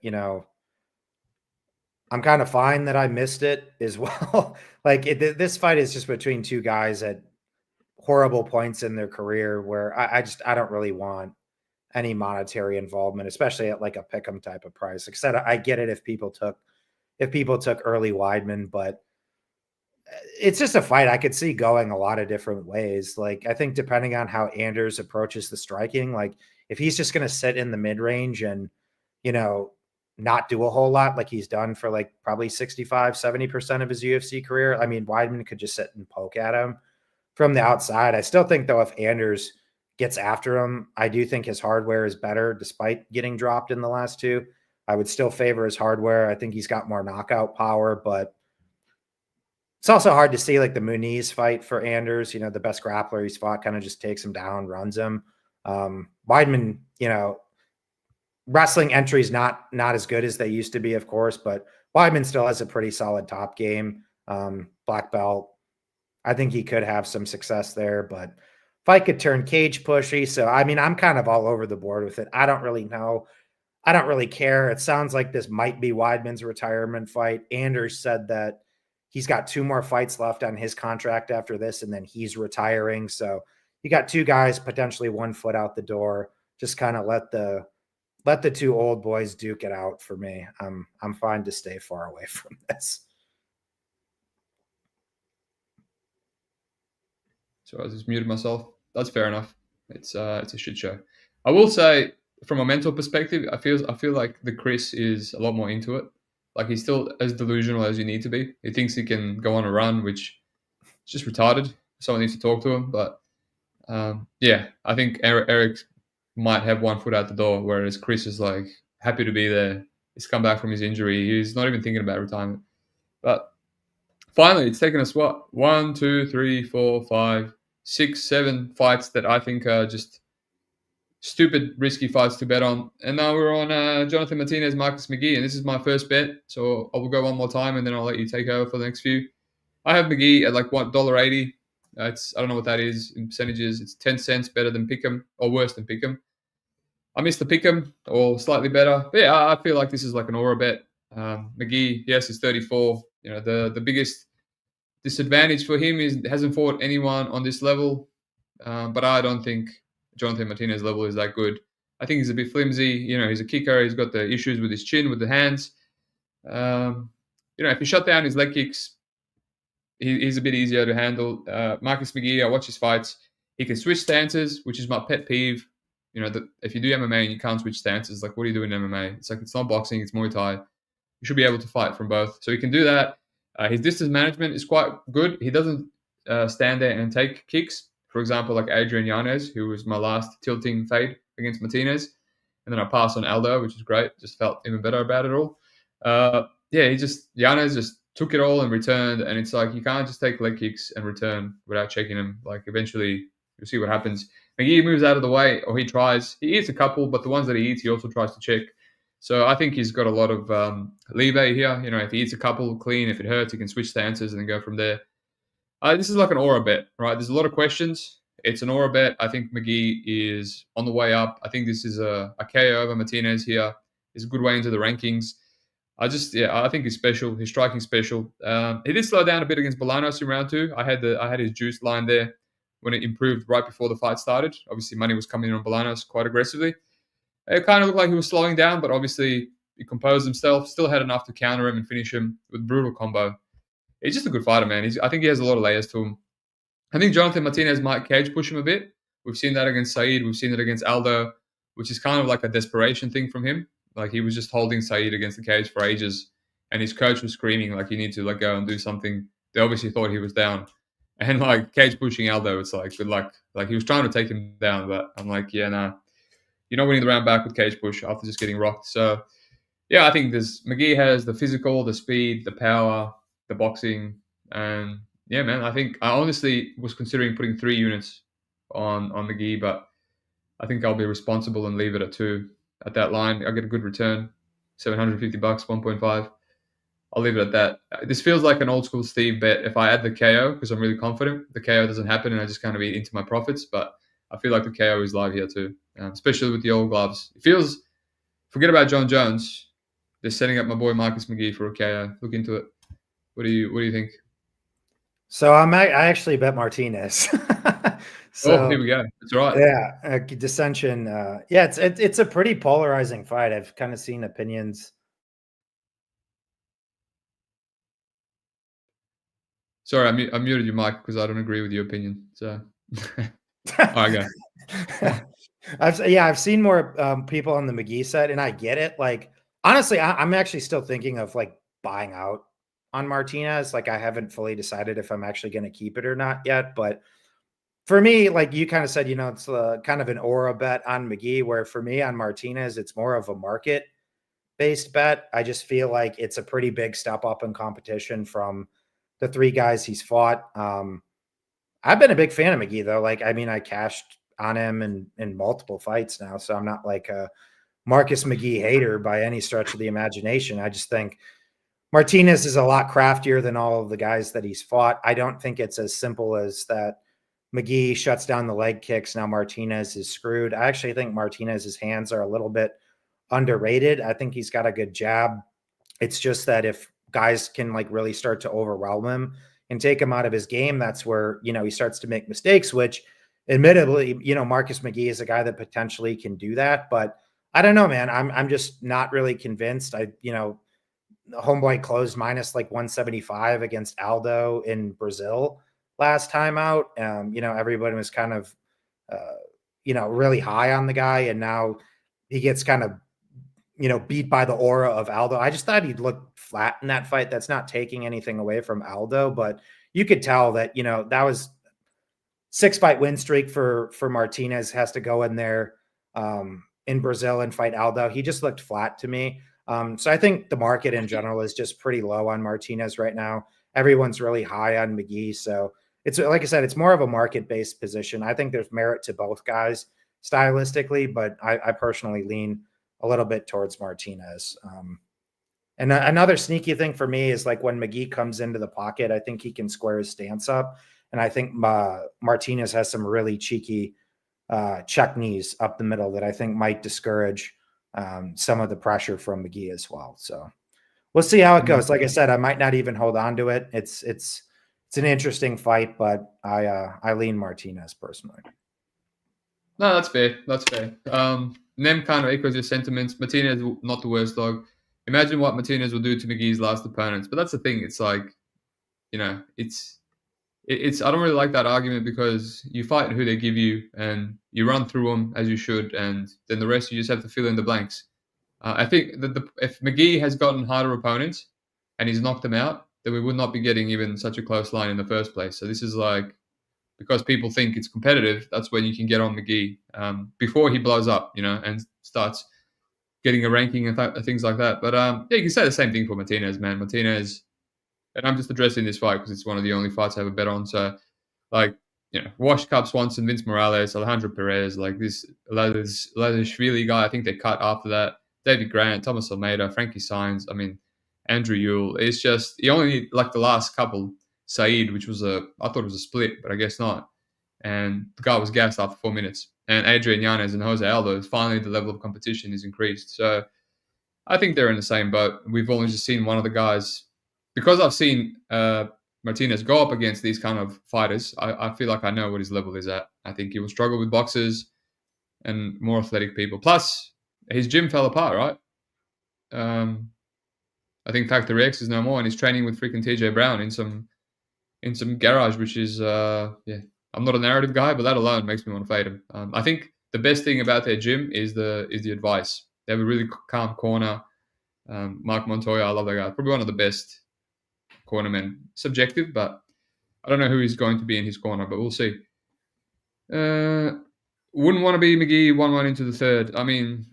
I'm kind of fine that I missed it as well. This fight is just between two guys at horrible points in their career where I don't really want any monetary involvement, especially at like a pick'em type of price. Like I said, I get it if people took early Weidman, but it's just a fight I could see going a lot of different ways. Like, I think depending on how Anders approaches the striking, like if he's just going to sit in the mid range and, not do a whole lot like he's done for like probably 65, 70% of his UFC career. I mean, Weidman could just sit and poke at him from the outside. I still think though, if Anders gets after him, I do think his hardware is better despite getting dropped in the last two. I would still favor his hardware. I think he's got more knockout power, but it's also hard to see like the Muniz fight for Anders, the best grappler he's fought kind of just takes him down, runs him. Weidman, wrestling entries not as good as they used to be, of course, but Weidman still has a pretty solid top game. Black belt. I think he could have some success there, but fight could turn cage pushy. So, I mean, I'm kind of all over the board with it. I don't really know. I don't really care. It sounds like this might be Weidman's retirement fight. Anders said that he's got 2 more fights left on his contract after this, and then he's retiring. So you got 2 guys, potentially 1 foot out the door. Just kind of let the 2 old boys duke it out for me. I'm fine to stay far away from this. So I just muted myself. That's fair enough. It's a shit show. I will say, from a mental perspective, I feel like the Chris is a lot more into it. Like he's still as delusional as you need to be. He thinks he can go on a run, which is just retarded. Someone needs to talk to him. But yeah, I think Eric might have 1 foot out the door, whereas Chris is like happy to be there. He's come back from his injury. He's not even thinking about retirement. But finally, it's taken us what 1, 2, 3, 4, 5, 6, 7 fights that I think are just stupid, risky fights to bet on. And now we're on Jonathan Martinez, Marcus McGhee, and this is my first bet. So I will go one more time, and then I'll let you take over for the next few. I have McGhee at like what $1.80. I don't know what that is in percentages. It's 10 cents better than Pick'em or worse than Pick'em. I missed the Pick'em or slightly better, but yeah, I feel like this is like an aura bet. McGhee, yes, is 34. The biggest disadvantage for him is hasn't fought anyone on this level. But I don't think Jonathan Martinez level is that good. I think he's a bit flimsy. You know, he's a kicker. He's got the issues with his chin, with the hands. You know, if you shut down his leg kicks, he's a bit easier to handle. Marcus McGhee, I watch his fights. He can switch stances, which is my pet peeve. You know, if you do MMA and you can't switch stances, like what do you do in MMA? It's like it's not boxing, it's Muay Thai. You should be able to fight from both. So he can do that. His distance management is quite good. He doesn't stand there and take kicks. For example, like Adrian Yanez, who was my last tilting fade against Martinez. And then I passed on Aldo, which is great. Just felt even better about it all. Yeah, Yanez just took it all and returned. And it's like, you can't just take leg kicks and return without checking them. Like, eventually, you'll see what happens. McGhee moves out of the way, or he tries. He eats a couple, but the ones that he eats, he also tries to check. So I think he's got a lot of leeway here. You know, if he eats a couple clean, if it hurts, he can switch stances and then go from there. This is like an aura bet, right? There's a lot of questions. It's an aura bet. I think McGhee is on the way up. I think this is a KO over Martinez here. It's a good way into the rankings. I think he's special. He's striking special. He did slow down a bit against Bolanos in round 2. I had his juice line there when it improved right before the fight started. Obviously, money was coming in on Bolanos quite aggressively. It kind of looked like he was slowing down, but obviously he composed himself, still had enough to counter him and finish him with brutal combo. He's just a good fighter, man. I think he has a lot of layers to him. I think Jonathan Martinez might cage push him a bit. We've seen that against Saeed. We've seen it against Aldo, which is kind of like a desperation thing from him. Like, he was just holding Saeed against the cage for ages, and his coach was screaming, like, you need to go and do something. They obviously thought he was down. And, like, cage pushing Aldo, it's like, good luck. Like, he was trying to take him down, but I'm like, yeah, nah. You're not winning the round back with cage push after just getting rocked. So, yeah, I think McGhee has the physical, the speed, the power, the boxing. And, yeah, man, I honestly was considering putting 3 units on McGhee, but I think I'll be responsible and leave it at 2 at that line. I'll get a good return, $750, 1.5. I'll leave it at that. This feels like an old school Steve bet. If I add the KO, because I'm really confident, the KO doesn't happen and I just kind of eat into my profits. But I feel like the KO is live here too, especially with the old gloves. It feels, forget about John Jones. They're setting up my boy Marcus McGhee for a KO. Look into it. What do you think? So I actually bet Martinez. So, here we go. That's right. Yeah, dissension. Yeah, it's a pretty polarizing fight. I've kind of seen opinions. Sorry, I muted your mic because I don't agree with your opinion. So, all right, go. I've seen more people on the McGhee side, and I get it. Like, honestly, I'm actually still thinking of like buying out on Martinez. Like, I haven't fully decided if I'm actually going to keep it or not yet. But for me, like you kind of said, it's kind of an aura bet on McGhee, where for me on Martinez, it's more of a market-based bet. I just feel like it's a pretty big step up in competition from the 3 guys he's fought. I've been a big fan of McGhee, though. Like, I mean, I cashed on him in multiple fights now, so I'm not like a Marcus McGhee hater by any stretch of the imagination. I just think Martinez is a lot craftier than all of the guys that he's fought. I don't think it's as simple as that McGhee shuts down the leg kicks, now Martinez is screwed. I actually think Martinez's hands are a little bit underrated. I think he's got a good jab. It's just that if guys can like really start to overwhelm him and take him out of his game, that's where, he starts to make mistakes, which admittedly, Marcus McGhee is a guy that potentially can do that. But I don't know, man. I'm just not really convinced. Homeboy closed minus like 175 against Aldo in Brazil last time out. Everybody was kind of, really high on the guy. And now he gets kind of, beat by the aura of Aldo. I just thought he'd look flat in that fight. That's not taking anything away from Aldo, but you could tell that, that was 6-fight win streak for Martinez, has to go in there in Brazil and fight Aldo. He just looked flat to me. So I think the market in general is just pretty low on Martinez right now. Everyone's really high on McGhee. So it's, like I said, it's more of a market-based position. I think there's merit to both guys stylistically, but I personally lean a little bit towards Martinez. And another sneaky thing for me is like when McGhee comes into the pocket, I think he can square his stance up. And I think Martinez has some really cheeky check knees up the middle that I think might discourage some of the pressure from McGhee as well. So we'll see how it goes. Like I said, I might not even hold on to it. It's it's an interesting fight, but I lean Martinez personally. No, that's fair. That's fair. Nem kind of echoes your sentiments. Martinez, not the worst dog. Imagine what Martinez will do to McGhee's last opponents. But that's the thing. It's like, it's. I don't really like that argument because you fight who they give you and you run through them as you should, and then the rest you just have to fill in the blanks. I think that if McGhee has gotten harder opponents and he's knocked them out, then we would not be getting even such a close line in the first place. So this is like, because people think it's competitive, that's when you can get on McGhee before he blows up, and starts getting a ranking and things like that. But yeah, you can say the same thing for Martinez, man. Martinez, and I'm just addressing this fight because it's one of the only fights I have a bet on. So, like, Wash Cup Swanson, Vince Morales, Alejandro Perez, like this Ladishvili guy, I think they cut after that. David Grant, Thomas Almeida, Frankie Saenz, Andrew Yule. It's just, he only, like the last couple, Saeed, which was I thought it was a split, but I guess not. And the guy was gassed after 4 minutes. And Adrian Yanez and Jose Aldo, finally the level of competition is increased. So I think they're in the same boat. We've only just seen one of the guys. Because I've seen Martinez go up against these kind of fighters, I feel like I know what his level is at. I think he will struggle with boxers and more athletic people. Plus, his gym fell apart, right? I think Factory X is no more, and he's training with freaking TJ Brown in some garage, which is I'm not a narrative guy, but that alone makes me want to fade him. I think the best thing about their gym is the advice. They have a really calm corner. Mark Montoya, I love that guy. Probably one of the best cornermen. Subjective, but I don't know who he's going to be in his corner, but we'll see. Wouldn't want to be McGhee 1-1 into the third. I mean,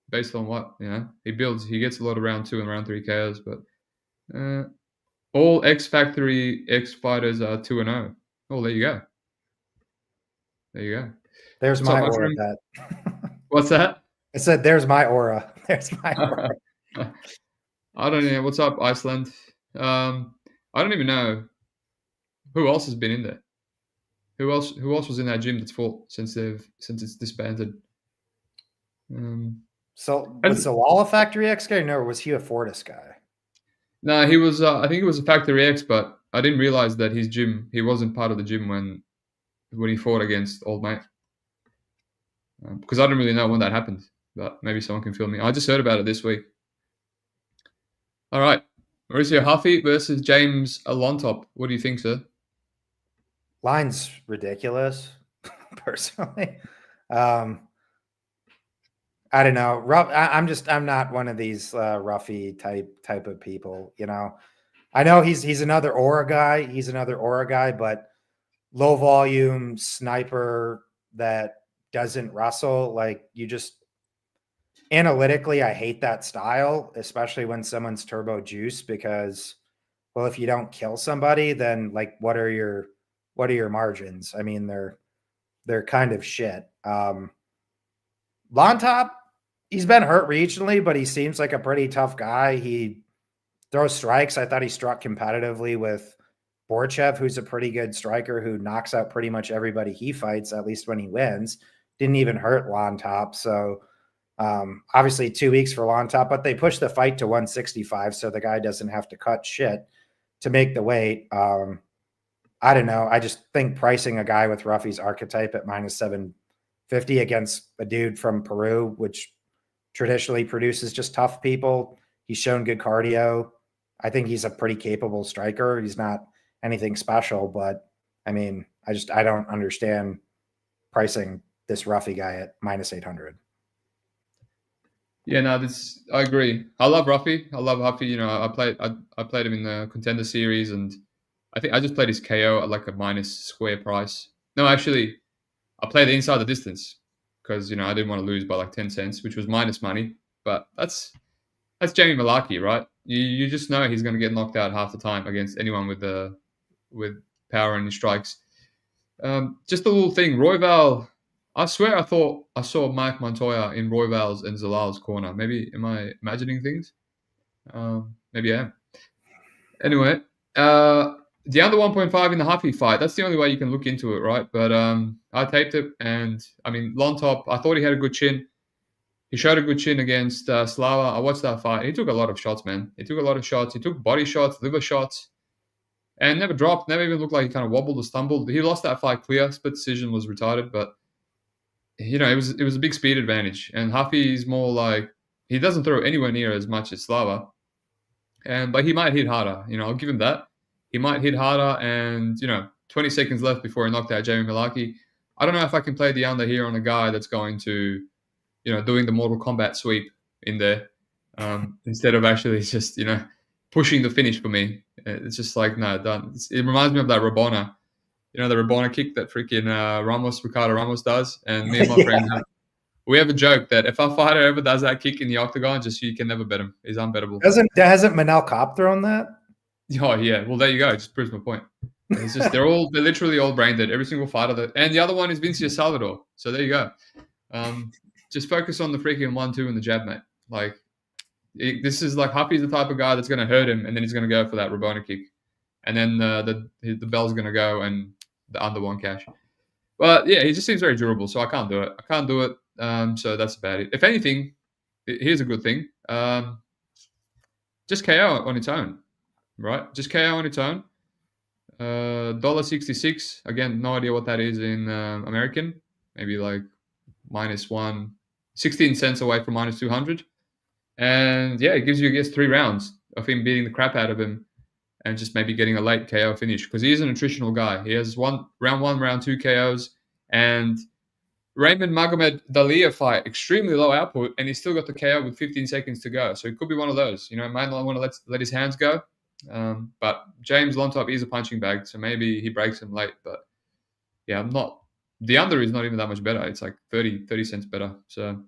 based on what, he gets a lot of round 2 and round 3 KOs, but all X-Factory X-fighters are 2-0. Oh, there you go. There's my aura bet. What's that? I said, there's my aura. There's my aura. I don't know. What's up, Iceland? I don't even know who else has been in there. Who else was in that gym that's full since it's disbanded? So was the Walla Factory X guy? No, or was he a Fortis guy? No, he was. I think it was a Factory X, but I didn't realize that his gym. He wasn't part of the gym when he fought against Old Mate. Because I don't really know when that happened, but maybe someone can fill me. I just heard about it this week. All right, Mauricio Huffy versus James Alontop. What do you think, sir? Line's ridiculous, personally. I don't know. I'm not one of these Ruffy type of people, I know he's another aura guy. But low volume sniper that doesn't wrestle, like, you just analytically, I hate that style, especially when someone's turbo juice, because, well, if you don't kill somebody, then like, what are your margins? I mean, they're kind of shit. Lontop, he's been hurt regionally, but he seems like a pretty tough guy. He throws strikes. I thought he struck competitively with Borchev, who's a pretty good striker who knocks out pretty much everybody he fights, at least when he wins. Didn't even hurt Lontop. So obviously 2 weeks for Lontop, but they pushed the fight to 165, so the guy doesn't have to cut shit to make the weight. I don't know. I just think pricing a guy with Ruffy's archetype at -750 against a dude from Peru, which traditionally produces just tough people. He's shown good cardio. I think he's a pretty capable striker. He's not anything special, but I mean, I don't understand pricing this Ruffy guy at -800. Yeah, no, I agree. I love Ruffy. I love Huffy. I played him in the Contender Series, and I think I just played his KO at like a minus square price. No, actually, I played the inside the distance because I didn't want to lose by like 10 cents, which was minus money. But that's Jamie Malarkey, right? You just know he's going to get knocked out half the time against anyone with power in his strikes. Just a little thing, Royval. I swear I thought I saw Mike Montoya in Royval's and Zalal's corner. Maybe am I imagining things? Maybe I am. Anyway, the under 1.5 in the Huffy fight, that's the only way you can look into it, right? But I taped it, and I mean, Lontop, I thought he had a good chin. He showed a good chin against Slava. I watched that fight. He took a lot of shots, man. He took a lot of shots. He took body shots, liver shots. and never dropped. Never even looked like he kind of wobbled or stumbled. He lost that fight clear. Split decision, was retarded, but it was a big speed advantage. And Huffy is more like he doesn't throw anywhere near as much as Slava, but he might hit harder. I'll give him that. He might hit harder, and 20 seconds left before he knocked out Jamie Mullarkey. I don't know if I can play the under here on a guy that's going to, doing the Mortal Kombat sweep in there instead of actually just, pushing the finish for me. It's just like, no, done. It reminds me of that Rabona, the Rabona kick that freaking Ricardo Ramos does. And me and my friends, we have a joke that if our fighter ever does that kick in the octagon, just you can never bet him. He's unbettable. Hasn't Manel Kopp thrown that? Oh, yeah. Well, there you go. It just proves my point. It's just they're literally all brain dead. Every single fighter. And the other one is Vinicius Salvador. So there you go. Just focus on the freaking 1-2 and the jab, mate. Like, this is like Huffy's the type of guy that's going to hurt him, and then he's going to go for that Rabona kick. And then the bell's going to go and the under one cash. But yeah, he just seems very durable, so I can't do it. So that's about it. If anything, here's a good thing. Just KO on its own, right? Just KO on its own. $1.66. Again, no idea what that is in American. Maybe like -1, 16 cents away from -200. And yeah, it gives you, I guess, 3 rounds of him beating the crap out of him and just maybe getting a late KO finish, because he is a nutritional guy. He has round 1, round 2 KOs, and Raymond Magomed Dalia fight, extremely low output, and he's still got the KO with 15 seconds to go. So it could be one of those. Might not want to let his hands go. But James Lontop is a punching bag, so maybe he breaks him late. But yeah, the under is not even that much better. It's like 30 cents better. So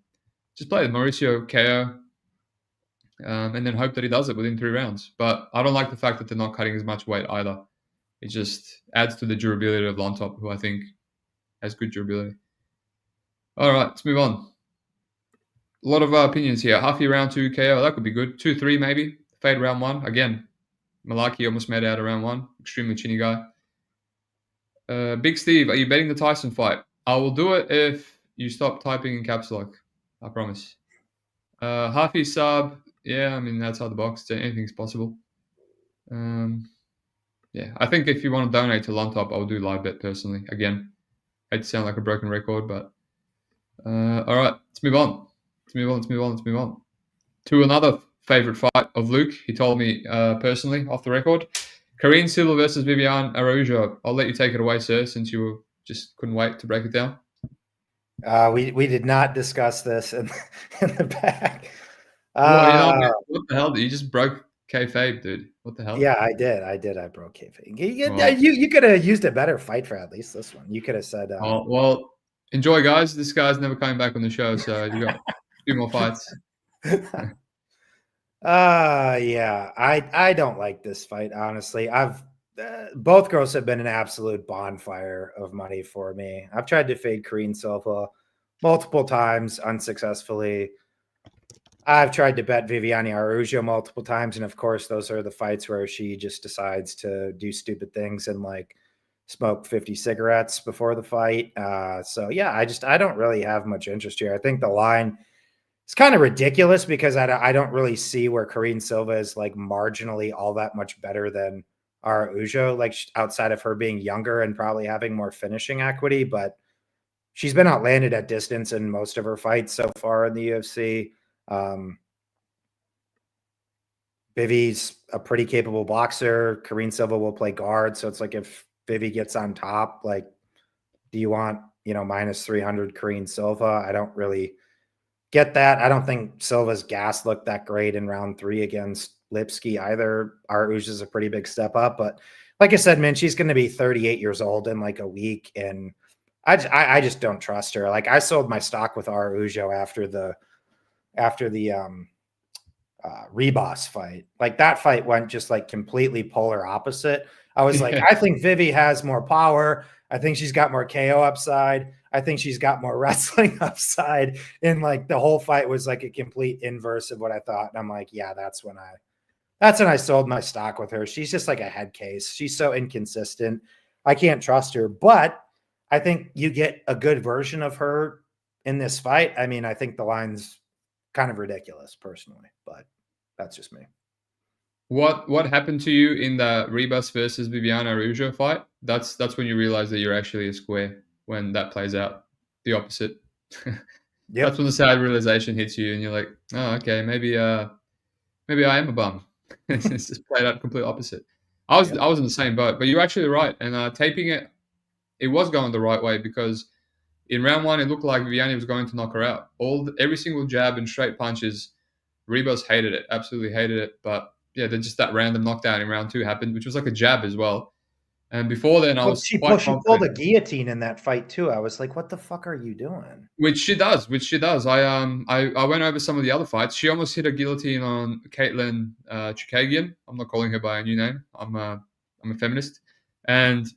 just play the Mauricio KO. And then hope that he does it within 3 rounds. But I don't like the fact that they're not cutting as much weight either. It just adds to the durability of Lontop, who I think has good durability. All right, let's move on. A lot of opinions here. Huffy round 2 KO, that could be good. 2-3 maybe. Fade round 1. Again, Mullarkey almost made out of round 1. Extremely chinny guy. Big Steve, are you betting the Tyson fight? I will do it if you stop typing in caps lock. I promise. Huffy sub. Yeah, I mean, outside the box, anything's possible. Yeah, I think if you want to donate to Lontop, I'll do live bet personally. Again, hate to sound like a broken record, but all right, let's move on. To another favorite fight of Luke. He told me personally, off the record. Karine Silva versus Viviane Araujo. I'll let you take it away, sir, since you just couldn't wait to break it down. We did not discuss this in the back. What the hell? You just broke kayfabe, dude. What the hell? Yeah, I did. I broke kayfabe. You could have used a better fight for at least this one. You could have said. Well, enjoy, guys. This guy's never coming back on the show, so you got a few more fights. Yeah. I don't like this fight, honestly. Both girls have been an absolute bonfire of money for me. I've tried to fade Karine Silva multiple times unsuccessfully. I've tried to bet Viviane Araujo multiple times, and of course, those are the fights where she just decides to do stupid things and like smoke 50 cigarettes before the fight. So yeah, I don't really have much interest here. I think the line is kind of ridiculous because I don't really see where Karine Silva is like marginally all that much better than Araujo, like outside of her being younger and probably having more finishing equity, but she's been outlanded at distance in most of her fights so far in the UFC. Vivi's a pretty capable boxer. Karine Silva will play guard. So it's like if Vivi gets on top, like, do you want, minus 300 Karine Silva? I don't really get that. I don't think Silva's gas looked that great in round 3 against Lipsky either. Araujo is a pretty big step up, but like I said, man, she's going to be 38 years old in like a week. And I just don't trust her. Like I sold my stock with Araujo after the Reboss fight. Like that fight went just like completely polar opposite. I was like, I think Vivi has more power. I think she's got more KO upside. I think she's got more wrestling upside. And like the whole fight was like a complete inverse of what I thought. And I'm like, yeah, that's when I sold my stock with her. She's just like a head case. She's so inconsistent. I can't trust her, but I think you get a good version of her in this fight. I mean, I think the line's kind of ridiculous personally, but that's just me. What happened to you in the Ribas versus Viviana Araujo fight? That's when you realize that you're actually a square when that plays out. The opposite. That's Yep. when the sad realization hits you, and you're like, oh, okay, maybe I am a bum. It's just played out complete opposite. Yep. I was in the same boat, but you're actually right. And taping it was going the right way because in round one it looked like Viviani was going to knock her out. Every single jab and straight punches, Ribas hated it, absolutely hated it. But yeah, then just that random knockdown in round two happened, which was like a jab as well. And before then, I Well, was quite she pulled confident. a guillotine in that fight too. I was like, what the fuck are you doing? Which she does. Which she does. I went over some of the other fights. She almost hit a guillotine on Caitlin Chukagian. I'm not calling her by a new name. I'm a feminist, and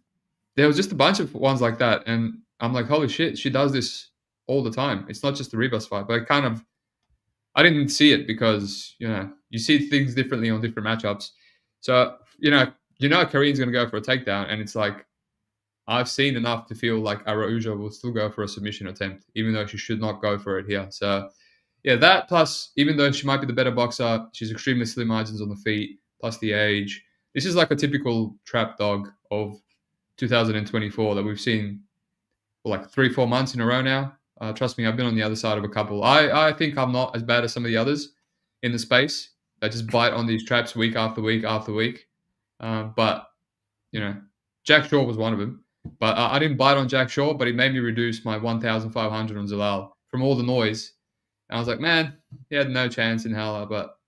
there was just a bunch of ones like that. And I'm like, holy shit, she does this all the time. It's not just the Ribas fight, but I didn't see it because you see things differently on different matchups. So Kareem's gonna go for a takedown, and it's like I've seen enough to feel like Araujo will still go for a submission attempt, even though she should not go for it here. So, yeah, that plus, even though she might be the better boxer, she's extremely slim margins on the feet, plus the age. This is like a typical trap dog of 2024 that we've seen for like 3-4 months in a row now. Trust me, I've been on the other side of a couple. I think I'm not as bad as some of the others in the space that just bite on these traps week after week after week. But, Jack Shaw was one of them. But I didn't bite on Jack Shaw, but it made me reduce my 1,500 on Zalal from all the noise. And I was like, man, he had no chance in hell. But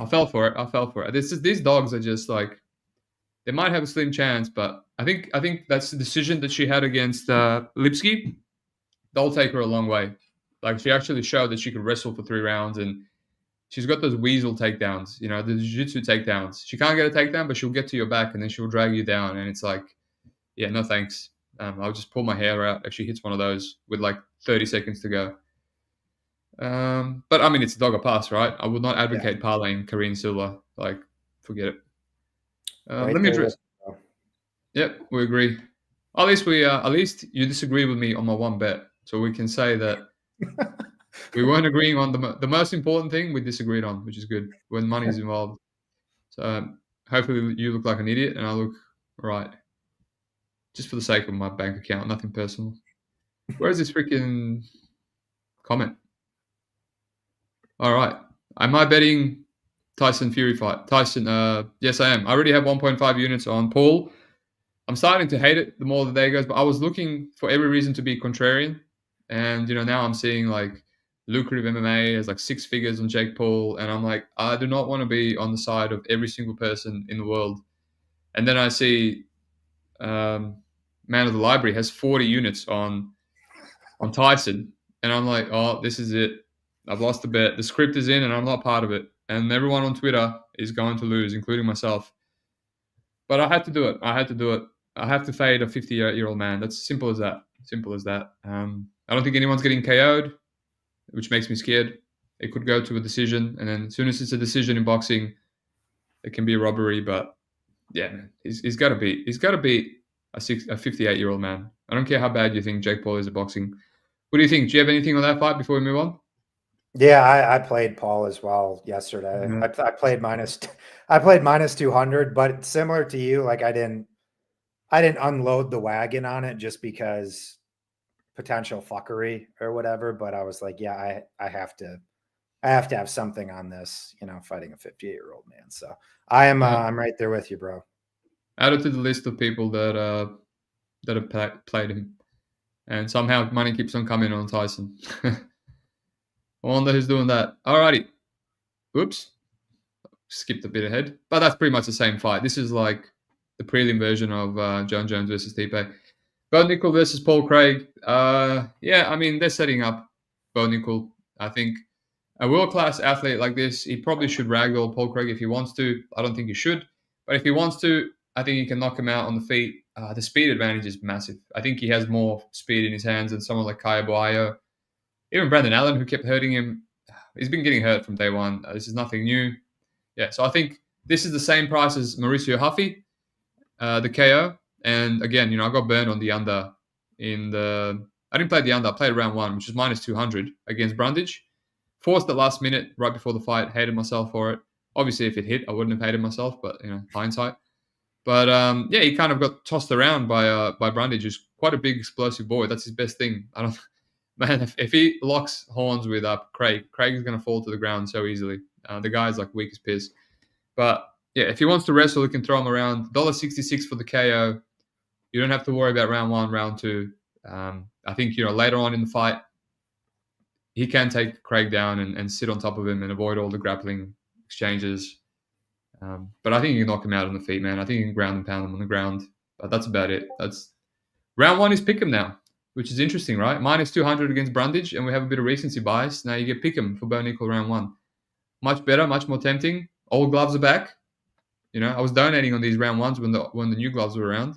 I fell for it. These dogs are just like, they might have a slim chance, but I think that's the decision that she had against Lipsky. They'll take her a long way. Like, she actually showed that she could wrestle for 3 rounds, and she's got those weasel takedowns, the jiu-jitsu takedowns. She can't get a takedown, but she'll get to your back, and then she'll drag you down, and it's like, yeah, no thanks. I'll just pull my hair out if she hits one of those with like 30 seconds to go. But I mean, it's a dog or pass, right? I would not advocate parlaying Kareem Silva. Like, forget it. Right Let me there. address. Yep, we agree. At least you disagree with me on my one bet, so we can say that we weren't agreeing on the most important thing. We disagreed on, which is good when money is involved. So hopefully you look like an idiot and I look right. Just for the sake of my bank account, nothing personal. Where's this freaking comment? All right. Am I betting Tyson Fury fight? Tyson, yes, I am. I already have 1.5 units on Paul. I'm starting to hate it the more the day goes, but I was looking for every reason to be contrarian. And, now I'm seeing like lucrative MMA as like 6 figures on Jake Paul. And I'm like, I do not want to be on the side of every single person in the world. And then I see Man of the Library has 40 units on Tyson, and I'm like, oh, this is it. I've lost the bet. The script is in, and I'm not part of it. And everyone on Twitter is going to lose, including myself. But I had to do it. I have to fade a 58-year-old man. That's simple as that. Simple as that. I don't think anyone's getting KO'd, which makes me scared. It could go to a decision, and then as soon as it's a decision in boxing, it can be a robbery. But yeah, he's got to beat a 58-year-old man. I don't care how bad you think Jake Paul is at boxing. What do you think? Do you have anything on that fight before we move on? Yeah, I played Paul as well yesterday. Mhm. I played minus 200, but similar to you, like I didn't unload the wagon on it just because potential fuckery or whatever. But I was like, yeah, I have to have something on this, fighting a 58-year-old man. So I'm right there with you, bro. Add it to the list of people that have played him, and somehow money keeps on coming on Tyson. I wonder who's doing that. Alrighty. Oops. Skipped a bit ahead. But that's pretty much the same fight. This is like the prelim version of John Jones versus Stipe. Bo Nickal versus Paul Craig. Yeah, I mean, they're setting up Bo Nickal. I think a world-class athlete like this, he probably should ragdoll Paul Craig if he wants to. I don't think he should. But if he wants to, I think he can knock him out on the feet. The speed advantage is massive. I think he has more speed in his hands than someone like Kaya Boayo. Even Brandon Allen, who kept hurting him, he's been getting hurt from day one. This is nothing new. Yeah, so I think this is the same price as Mauricio Huffy, the KO. And again, I got burned on the under I didn't play the under. I played round 1, which is minus 200 against Brundage. Forced at last minute, right before the fight. Hated myself for it. Obviously, if it hit, I wouldn't have hated myself, but hindsight. But yeah, he kind of got tossed around by Brundage, who's quite a big explosive boy. That's his best thing. I don't, man. If he locks horns with Craig is going to fall to the ground so easily. The guy's like weak as piss. But yeah, if he wants to wrestle, he can throw him around. $1.66 for the KO. You don't have to worry about round 1, round 2. I think later on in the fight, he can take Craig down and sit on top of him and avoid all the grappling exchanges. But I think you can knock him out on the feet, man. I think you can ground and pound him on the ground. But that's about it. That's round 1 is Pick'em now, which is interesting, right? -200 against Brundage, and we have a bit of recency bias. Now you get Pick'em for Bo Nickal round 1. Much better, much more tempting. Old gloves are back. I was donating on these round 1s when the new gloves were around.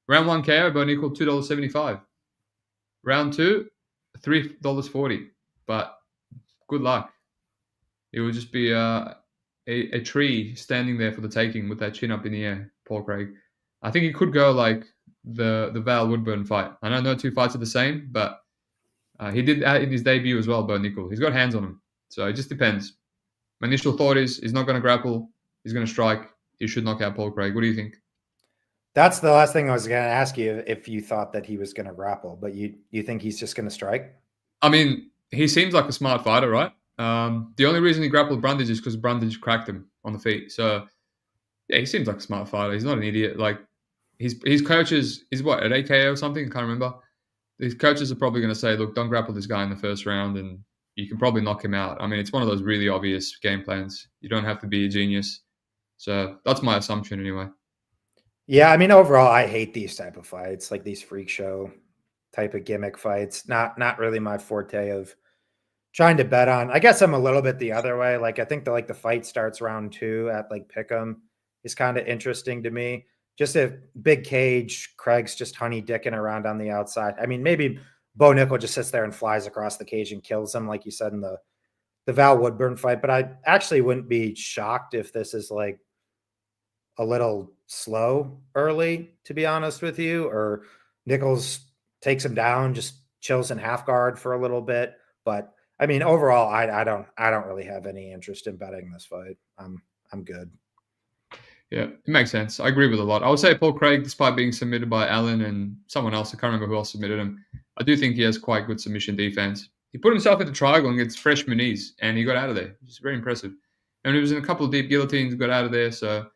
Round 1 KO, Bo Nickal, $2.75. Round 2, $3.40. But good luck. It would just be a tree standing there for the taking with that chin up in the air, Paul Craig. I think he could go like the Val Woodburn fight. I know no two fights are the same, but he did that in his debut as well, Bo Nickal. He's got hands on him. So it just depends. My initial thought is he's not going to grapple. He's going to strike. He should knock out Paul Craig. What do you think? That's the last thing I was going to ask you, if you thought that he was going to grapple, but you think he's just going to strike? I mean, he seems like a smart fighter, right? The only reason he grappled Brundage is because Brundage cracked him on the feet. So, yeah, he seems like a smart fighter. He's not an idiot. Like, his coaches is what, at AKO or something? I can't remember. His coaches are probably going to say, look, don't grapple this guy in the first round and you can probably knock him out. I mean, it's one of those really obvious game plans. You don't have to be a genius. So that's my assumption anyway. Yeah, I mean, overall, I hate these type of fights, like these freak show type of gimmick fights. Not really my forte of trying to bet on. I guess I'm a little bit the other way. Like, I think the fight starts round 2 at like Pick'em is kind of interesting to me. Just a big cage, Craig's just honey dicking around on the outside. I mean, maybe Bo Nickal just sits there and flies across the cage and kills him, like you said in the Val Woodburn fight. But I actually wouldn't be shocked if this is like a little slow early, to be honest with you, or Nichols takes him down, just chills in half guard for a little bit. But I mean, overall, I don't really have any interest in betting this fight. I'm good. Yeah, it makes sense. I agree with a lot. I would say Paul Craig, despite being submitted by Allen and someone else, I can't remember who else submitted him, I do think he has quite good submission defense. He put himself into triangle against fresh Muniz, and he got out of there, which is very impressive. And he was in a couple of deep guillotines, got out of there. So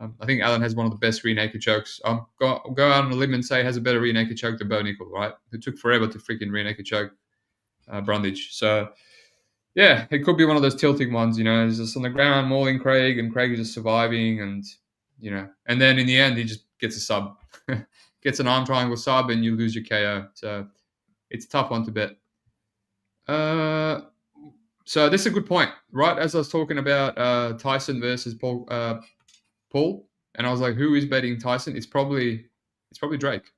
I think Allen has one of the best rear naked chokes. I'll go out on a limb and say he has a better rear naked choke than Bo Nickal, right? It took forever to freaking rear naked choke Brundage. So, yeah, it could be one of those tilting ones, he's just on the ground mauling Craig, and Craig is just surviving, and, and then in the end, he just gets a sub. Gets an arm triangle sub, and you lose your KO. So, it's a tough one to bet. So, this is a good point. Right as I was talking about Tyson versus Paul, and I was like, who is betting Tyson? It's probably Drake.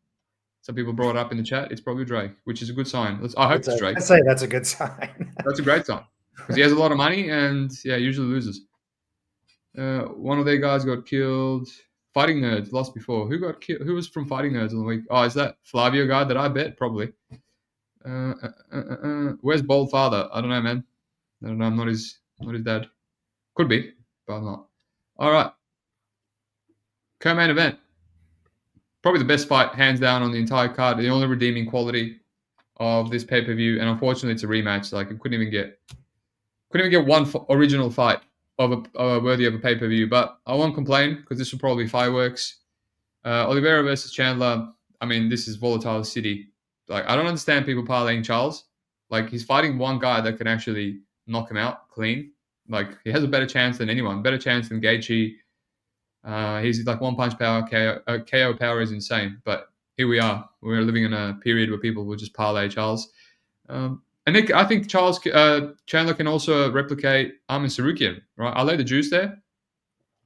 Some people brought it up in the chat. It's probably Drake, which is a good sign. I hope it's Drake. I'd say that's a good sign. That's a great sign because he has a lot of money and, yeah, usually loses. One of their guys got killed. Fighting Nerds lost before. Who got killed? Who was from Fighting Nerds on the week? Oh, is that Flavio guy that I bet? Probably. Where's Bold Father? I don't know, man. I don't know. I'm not his dad. Could be, but I'm not. All right. Co-main event. Probably the best fight, hands down, on the entire card. The only redeeming quality of this pay-per-view, and unfortunately, it's a rematch. Like, it couldn't even get one original fight of a worthy of a pay-per-view. But I won't complain because this will probably be fireworks. Oliveira versus Chandler. I mean, this is volatile city. Like, I don't understand people parlaying Charles. Like, he's fighting one guy that can actually knock him out clean. Like, he has a better chance than anyone, better chance than Gaethje. He's like one punch power, KO power is insane. But here we are. We're living in a period where people will just parlay Charles. And Nick, I think Chandler can also replicate Armin Sarukian, right? I lay the juice there.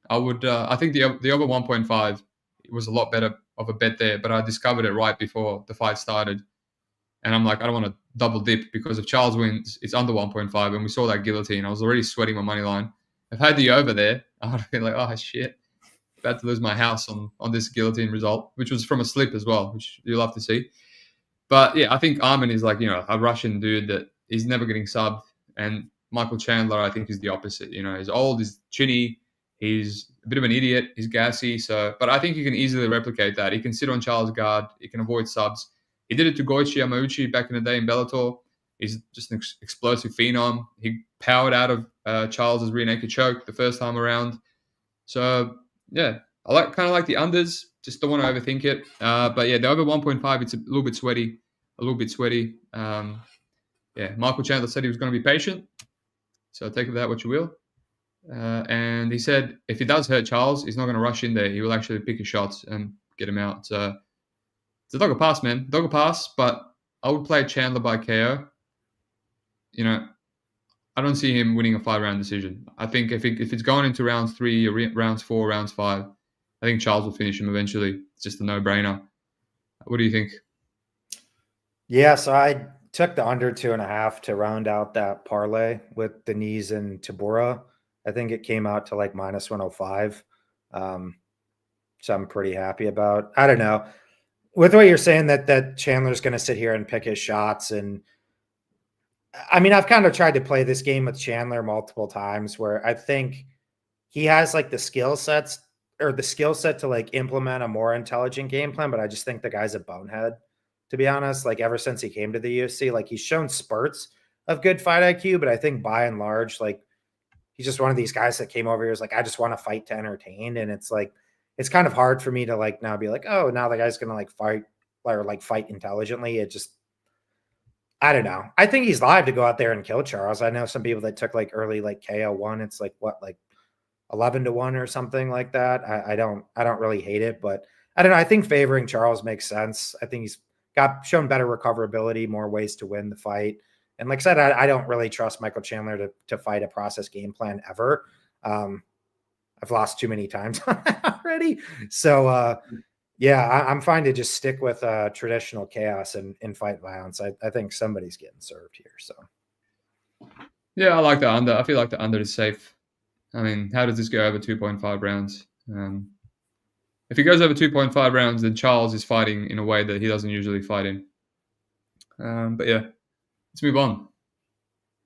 I would. I think the over 1.5 was a lot better of a bet there, but I discovered it right before the fight started, and I'm like, I don't want to double dip because if Charles wins, it's under 1.5, and we saw that guillotine. I was already sweating my money line. If I had the over there, I would have been like, oh shit. About to lose my house on this guillotine result, which was from a slip as well, which you'll love to see. But yeah, I think Armin is like, a Russian dude that is never getting subbed. And Michael Chandler, I think, is the opposite. He's old, he's chinny, he's a bit of an idiot, he's gassy. But I think he can easily replicate that. He can sit on Charles' guard, he can avoid subs. He did it to Goichi Yamauchi back in the day in Bellator. He's just an explosive phenom. He powered out of Charles's rear naked choke the first time around. So yeah, I kind of like the unders. Just don't want to overthink it. But yeah, the over 1.5, it's a little bit sweaty. Yeah, Michael Chandler said he was going to be patient. So take of that what you will. And he said if he does hurt Charles, he's not going to rush in there. He will actually pick his shots and get him out. So it's a dog pass, man. Dog pass, but I would play Chandler by KO. I don't see him winning a 5-round decision. I think if it's going into rounds 3 or rounds 4, rounds 5, I think Charles will finish him eventually. It's just a no-brainer. What do you think? Yeah, so I took the under 2.5 to round out that parlay with Diniz and Tybura. I think it came out to like minus 105. So I'm pretty happy about. I don't know. With what you're saying that Chandler's going to sit here and pick his shots, and I mean, I've kind of tried to play this game with Chandler multiple times where I think he has like the skill set to like implement a more intelligent game plan, but I just think the guy's a bonehead, to be honest. Like ever since he came to the UFC, like he's shown spurts of good fight IQ, but I think by and large, like he's just one of these guys that came over here is like, I just want to fight to entertain. And it's like, it's kind of hard for me to like now be like, oh, now the guy's going to like fight or like fight intelligently. It just, I don't know. I think he's live to go out there and kill Charles. I know some people that took like early like KO1. It's like what, like 11-1 or something like that. I don't really hate it, but I don't know. I think favoring Charles makes sense. I think he's shown better recoverability, more ways to win the fight. And like I said, I don't really trust Michael Chandler to fight a process game plan ever. I've lost too many times already. So yeah, I'm fine to just stick with traditional chaos and fight violence. I think somebody's getting served here. So yeah, I like the under. I feel like the under is safe. I mean, how does this go over 2.5 rounds? If he goes over 2.5 rounds, then Charles is fighting in a way that he doesn't usually fight in. But yeah, let's move on.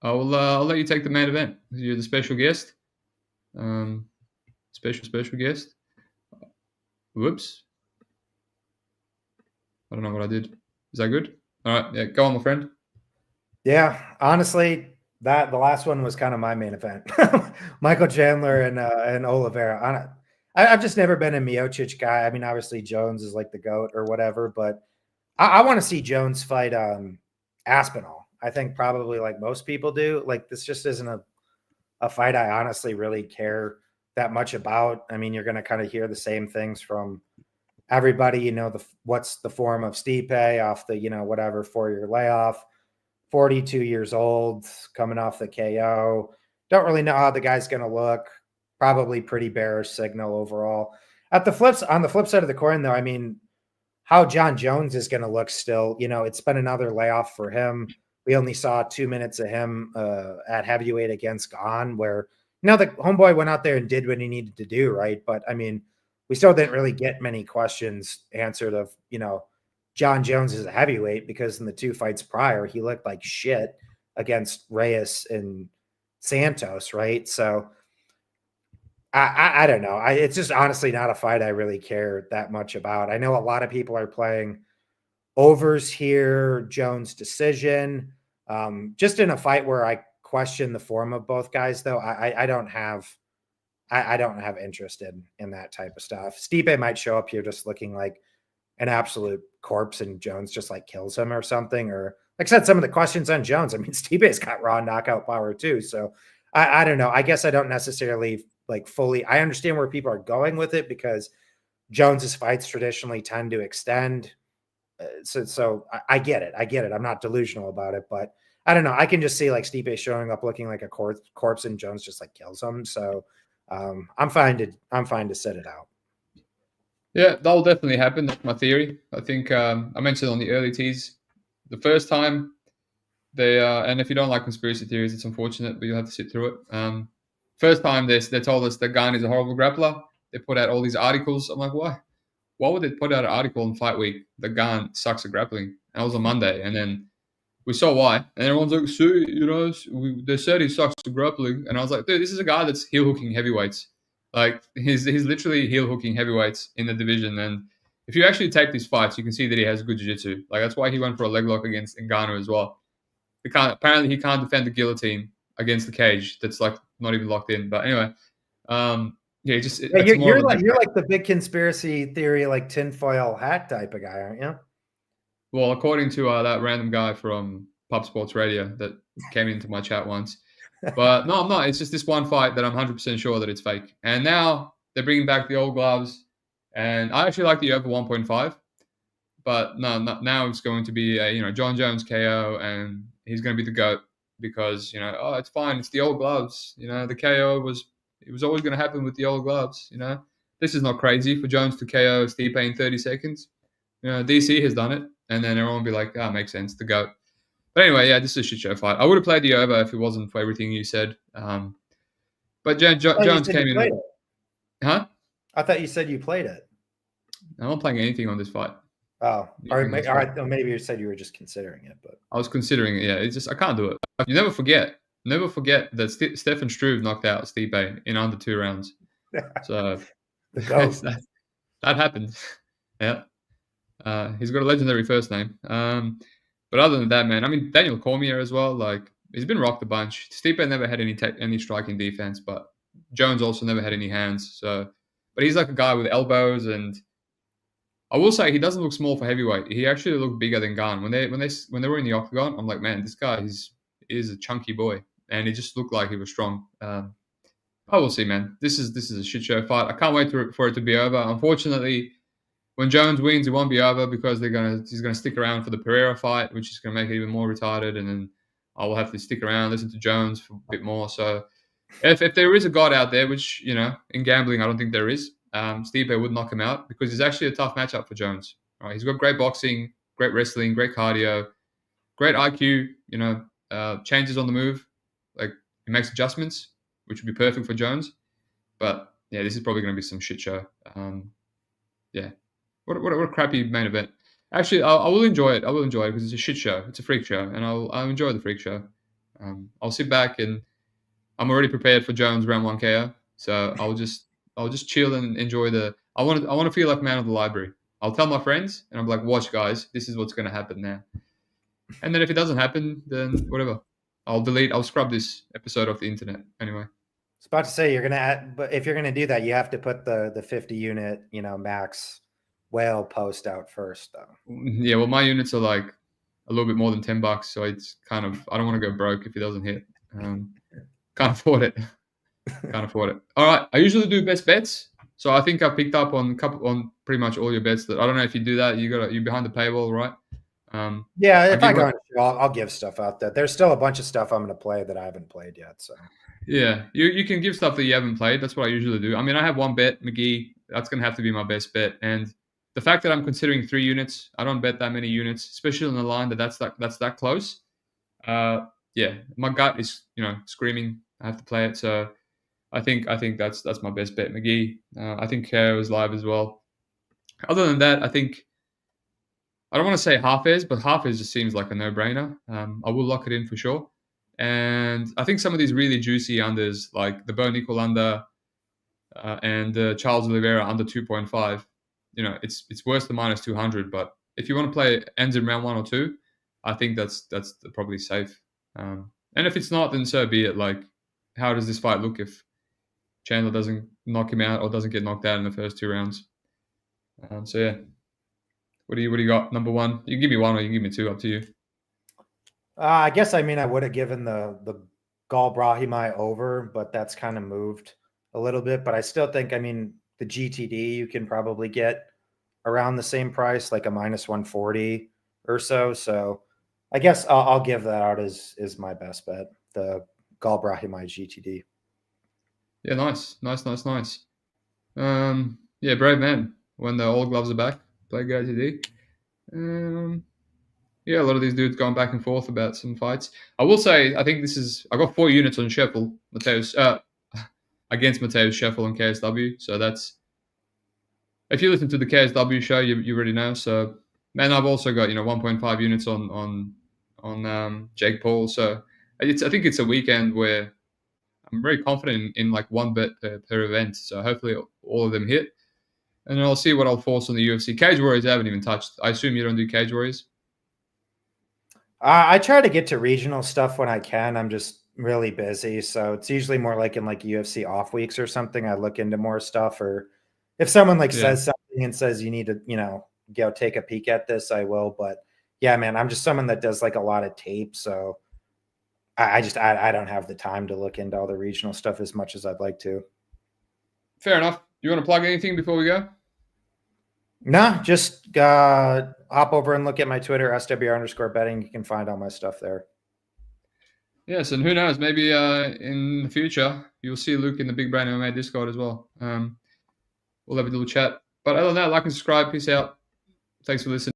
I'll let you take the main event. You're the special guest. Special guest. Whoops. I don't know what I did. Is that good? All right. Yeah, go on, my friend. Yeah, honestly, the last one was kind of my main event. Michael Chandler and Oliveira. I've just never been a Miocic guy. I mean, obviously Jones is like the GOAT or whatever, but I want to see Jones fight Aspinall. I think probably like most people do. Like this just isn't a fight I honestly really care that much about. I mean, you're going to kind of hear the same things from everybody. What's the form of Stipe off the whatever 4-year layoff. 42 years old, coming off the KO. Don't really know how the guy's going to look. Probably pretty bearish signal overall. On the flip side of the coin, though, I mean, how John Jones is going to look still, it's been another layoff for him. We only saw 2 minutes of him at heavyweight against Gall, where, the homeboy went out there and did what he needed to do, right? But, I mean, we still didn't really get many questions answered of, John Jones is a heavyweight, because in the 2 fights prior, he looked like shit against Reyes and Santos, right? So I don't know. It's just honestly not a fight I really care that much about. I know a lot of people are playing overs here, Jones decision. Just in a fight where I question the form of both guys, though, I don't have interest in that type of stuff. Stipe might show up here just looking like an absolute corpse and Jones just like kills him or something. Or like I said, some of the questions on Jones, I mean, Stipe's got raw knockout power too. So I don't know. I guess I don't necessarily like fully, I understand where people are going with it, because Jones's fights traditionally tend to extend. So I get it. I'm not delusional about it, but I don't know. I can just see like Stipe showing up looking like a corpse and Jones just like kills him. So I'm fine to sit it out. Yeah, that will definitely happen. That's my theory. I think I mentioned on the early teas, the first time they and if you don't like conspiracy theories, it's unfortunate, but you'll have to sit through it. First time they told us that Gall is a horrible grappler. They put out all these articles. I'm like, why? Why would they put out an article on Fight Week that Gall sucks at grappling? And that was on Monday, and then we saw why, and everyone's like, "See, they said he sucks to grappling," and I was like, "Dude, this is a guy that's heel hooking heavyweights. Like he's literally heel hooking heavyweights in the division." And if you actually take these fights, you can see that he has good jiu-jitsu. Like that's why he went for a leg lock against Ngannou as well. Apparently he can't defend the guillotine against the cage that's like not even locked in. But anyway, yeah, you're like the big conspiracy theory, like tinfoil hat type of guy, aren't you? Well, according to that random guy from Pub Sports Radio that came into my chat once. But no, I'm not. It's just this one fight that I'm 100% sure that it's fake. And now they're bringing back the old gloves. And I actually like the over 1.5. But no, now it's going to be a, John Jones KO, and he's going to be the GOAT because, it's fine. It's the old gloves. The KO was always going to happen with the old gloves. This is not crazy for Jones to KO Stipe in 30 seconds. DC has done it. And then everyone will be like, makes sense, the GOAT. But anyway, yeah, this is a shit show fight. I would have played the over if it wasn't for everything you said. But Jones came in. Huh? I thought you said you played it. I'm not playing anything on this fight. Oh, all right. Maybe you said you were just considering it, but I was considering it. Yeah, it's just I can't do it. You never forget that Stefan Struve knocked out Stipe in under 2 rounds. So that happened. Yeah. He's got a legendary first name. But other than that, man, I mean, Daniel Cormier as well. Like, he's been rocked a bunch. Stipe never had any striking defense, but Jones also never had any hands. So, but he's like a guy with elbows, and I will say he doesn't look small for heavyweight. He actually looked bigger than Gall. When they were in the octagon, I'm like, man, this guy is a chunky boy, and he just looked like he was strong. I will see, man. This is a shit show fight. I can't wait for it to be over. Unfortunately, when Jones wins, it won't be over because he's gonna stick around for the Pereira fight, which is gonna make it even more retarded, and then I will have to stick around, listen to Jones for a bit more. So if there is a god out there, which in gambling I don't think there is, Stipe would knock him out because he's actually a tough matchup for Jones. Right? He's got great boxing, great wrestling, great cardio, great IQ. Changes on the move, like he makes adjustments, which would be perfect for Jones. But yeah, this is probably going to be some shit show. Yeah. What a crappy main event. Actually, I will enjoy it. I will enjoy it because it's a shit show. It's a freak show, and I'll enjoy the freak show. I'll sit back, and I'm already prepared for Jones round 1 KO. So I'll just chill and enjoy I want to feel like man of the library. I'll tell my friends, and I'm like, watch guys, this is what's going to happen now. And then if it doesn't happen, then whatever. I'll scrub this episode off the internet anyway. I was about to say but if you're gonna do that, you have to put the 50 unit, max whale post out first, though. Yeah, well, my units are like a little bit more than $10, so it's kind of I don't want to go broke if it doesn't hit. Can't afford it. Can't afford it. All right, I usually do best bets, so I think I picked up on pretty much all your bets. That I don't know if you do that. You're behind the paywall, right? Yeah, if I go on the show, I'll give stuff out there. There's still a bunch of stuff I'm going to play that I haven't played yet. So yeah, you can give stuff that you haven't played. That's what I usually do. I mean, I have one bet, McGhee. That's going to have to be my best bet, and the fact that I'm considering 3 units, I don't bet that many units, especially on the line that's that close. Yeah, my gut is screaming I have to play it. So I think that's my best bet, McGhee. I think KO is live as well. Other than that, I think I don't want to say Hafez, but Hafez just seems like a no-brainer. I will lock it in for sure. And I think some of these really juicy unders, like the Bo Nickal under and Charles Oliveira under 2.5. It's worse than minus 200, but if you want to play ends in round 1 or 2, I think that's probably safe. And if it's not, then so be it. Like, how does this fight look if Chandler doesn't knock him out or doesn't get knocked out in the first 2 rounds? So yeah, what do you got? Number 1, you can give me 1 or you can give me 2, up to you. I guess I would have given the Gall Brahimaj over, but that's kind of moved a little bit. But I still think the GTD you can probably get around the same price, like a minus 140 or so. So I guess I'll give that out as my best bet, the Gall Brahimaj GTD. Yeah, nice. Yeah, brave man. When the old gloves are back, play GTD. Yeah, a lot of these dudes going back and forth about some fights. I will say, I think I got 4 units on Sheffel, against Mateus Sheffel and KSW. So that's, if you listen to the KSW show, you already know. So, man, I've also got 1.5 units on on Jake Paul. So I think it's a weekend where I'm very confident in like one bet per event. So hopefully all of them hit. And then I'll see what I'll force on the UFC. Cage Warriors I haven't even touched. I assume you don't do Cage Warriors? I try to get to regional stuff when I can. I'm just really busy. So it's usually more like in like UFC off weeks or something. I look into more stuff, or if someone like says something and says you need to, go take a peek at this, I will. But yeah, man, I'm just someone that does like a lot of tape. So I don't have the time to look into all the regional stuff as much as I'd like to. Fair enough. You want to plug anything before we go? No, just hop over and look at my Twitter, SWR_betting. You can find all my stuff there. Yes, and who knows? Maybe in the future you'll see Luke in the Big Brain MMA Discord as well. We'll have a little chat. But other than that, like and subscribe. Peace out. Thanks for listening.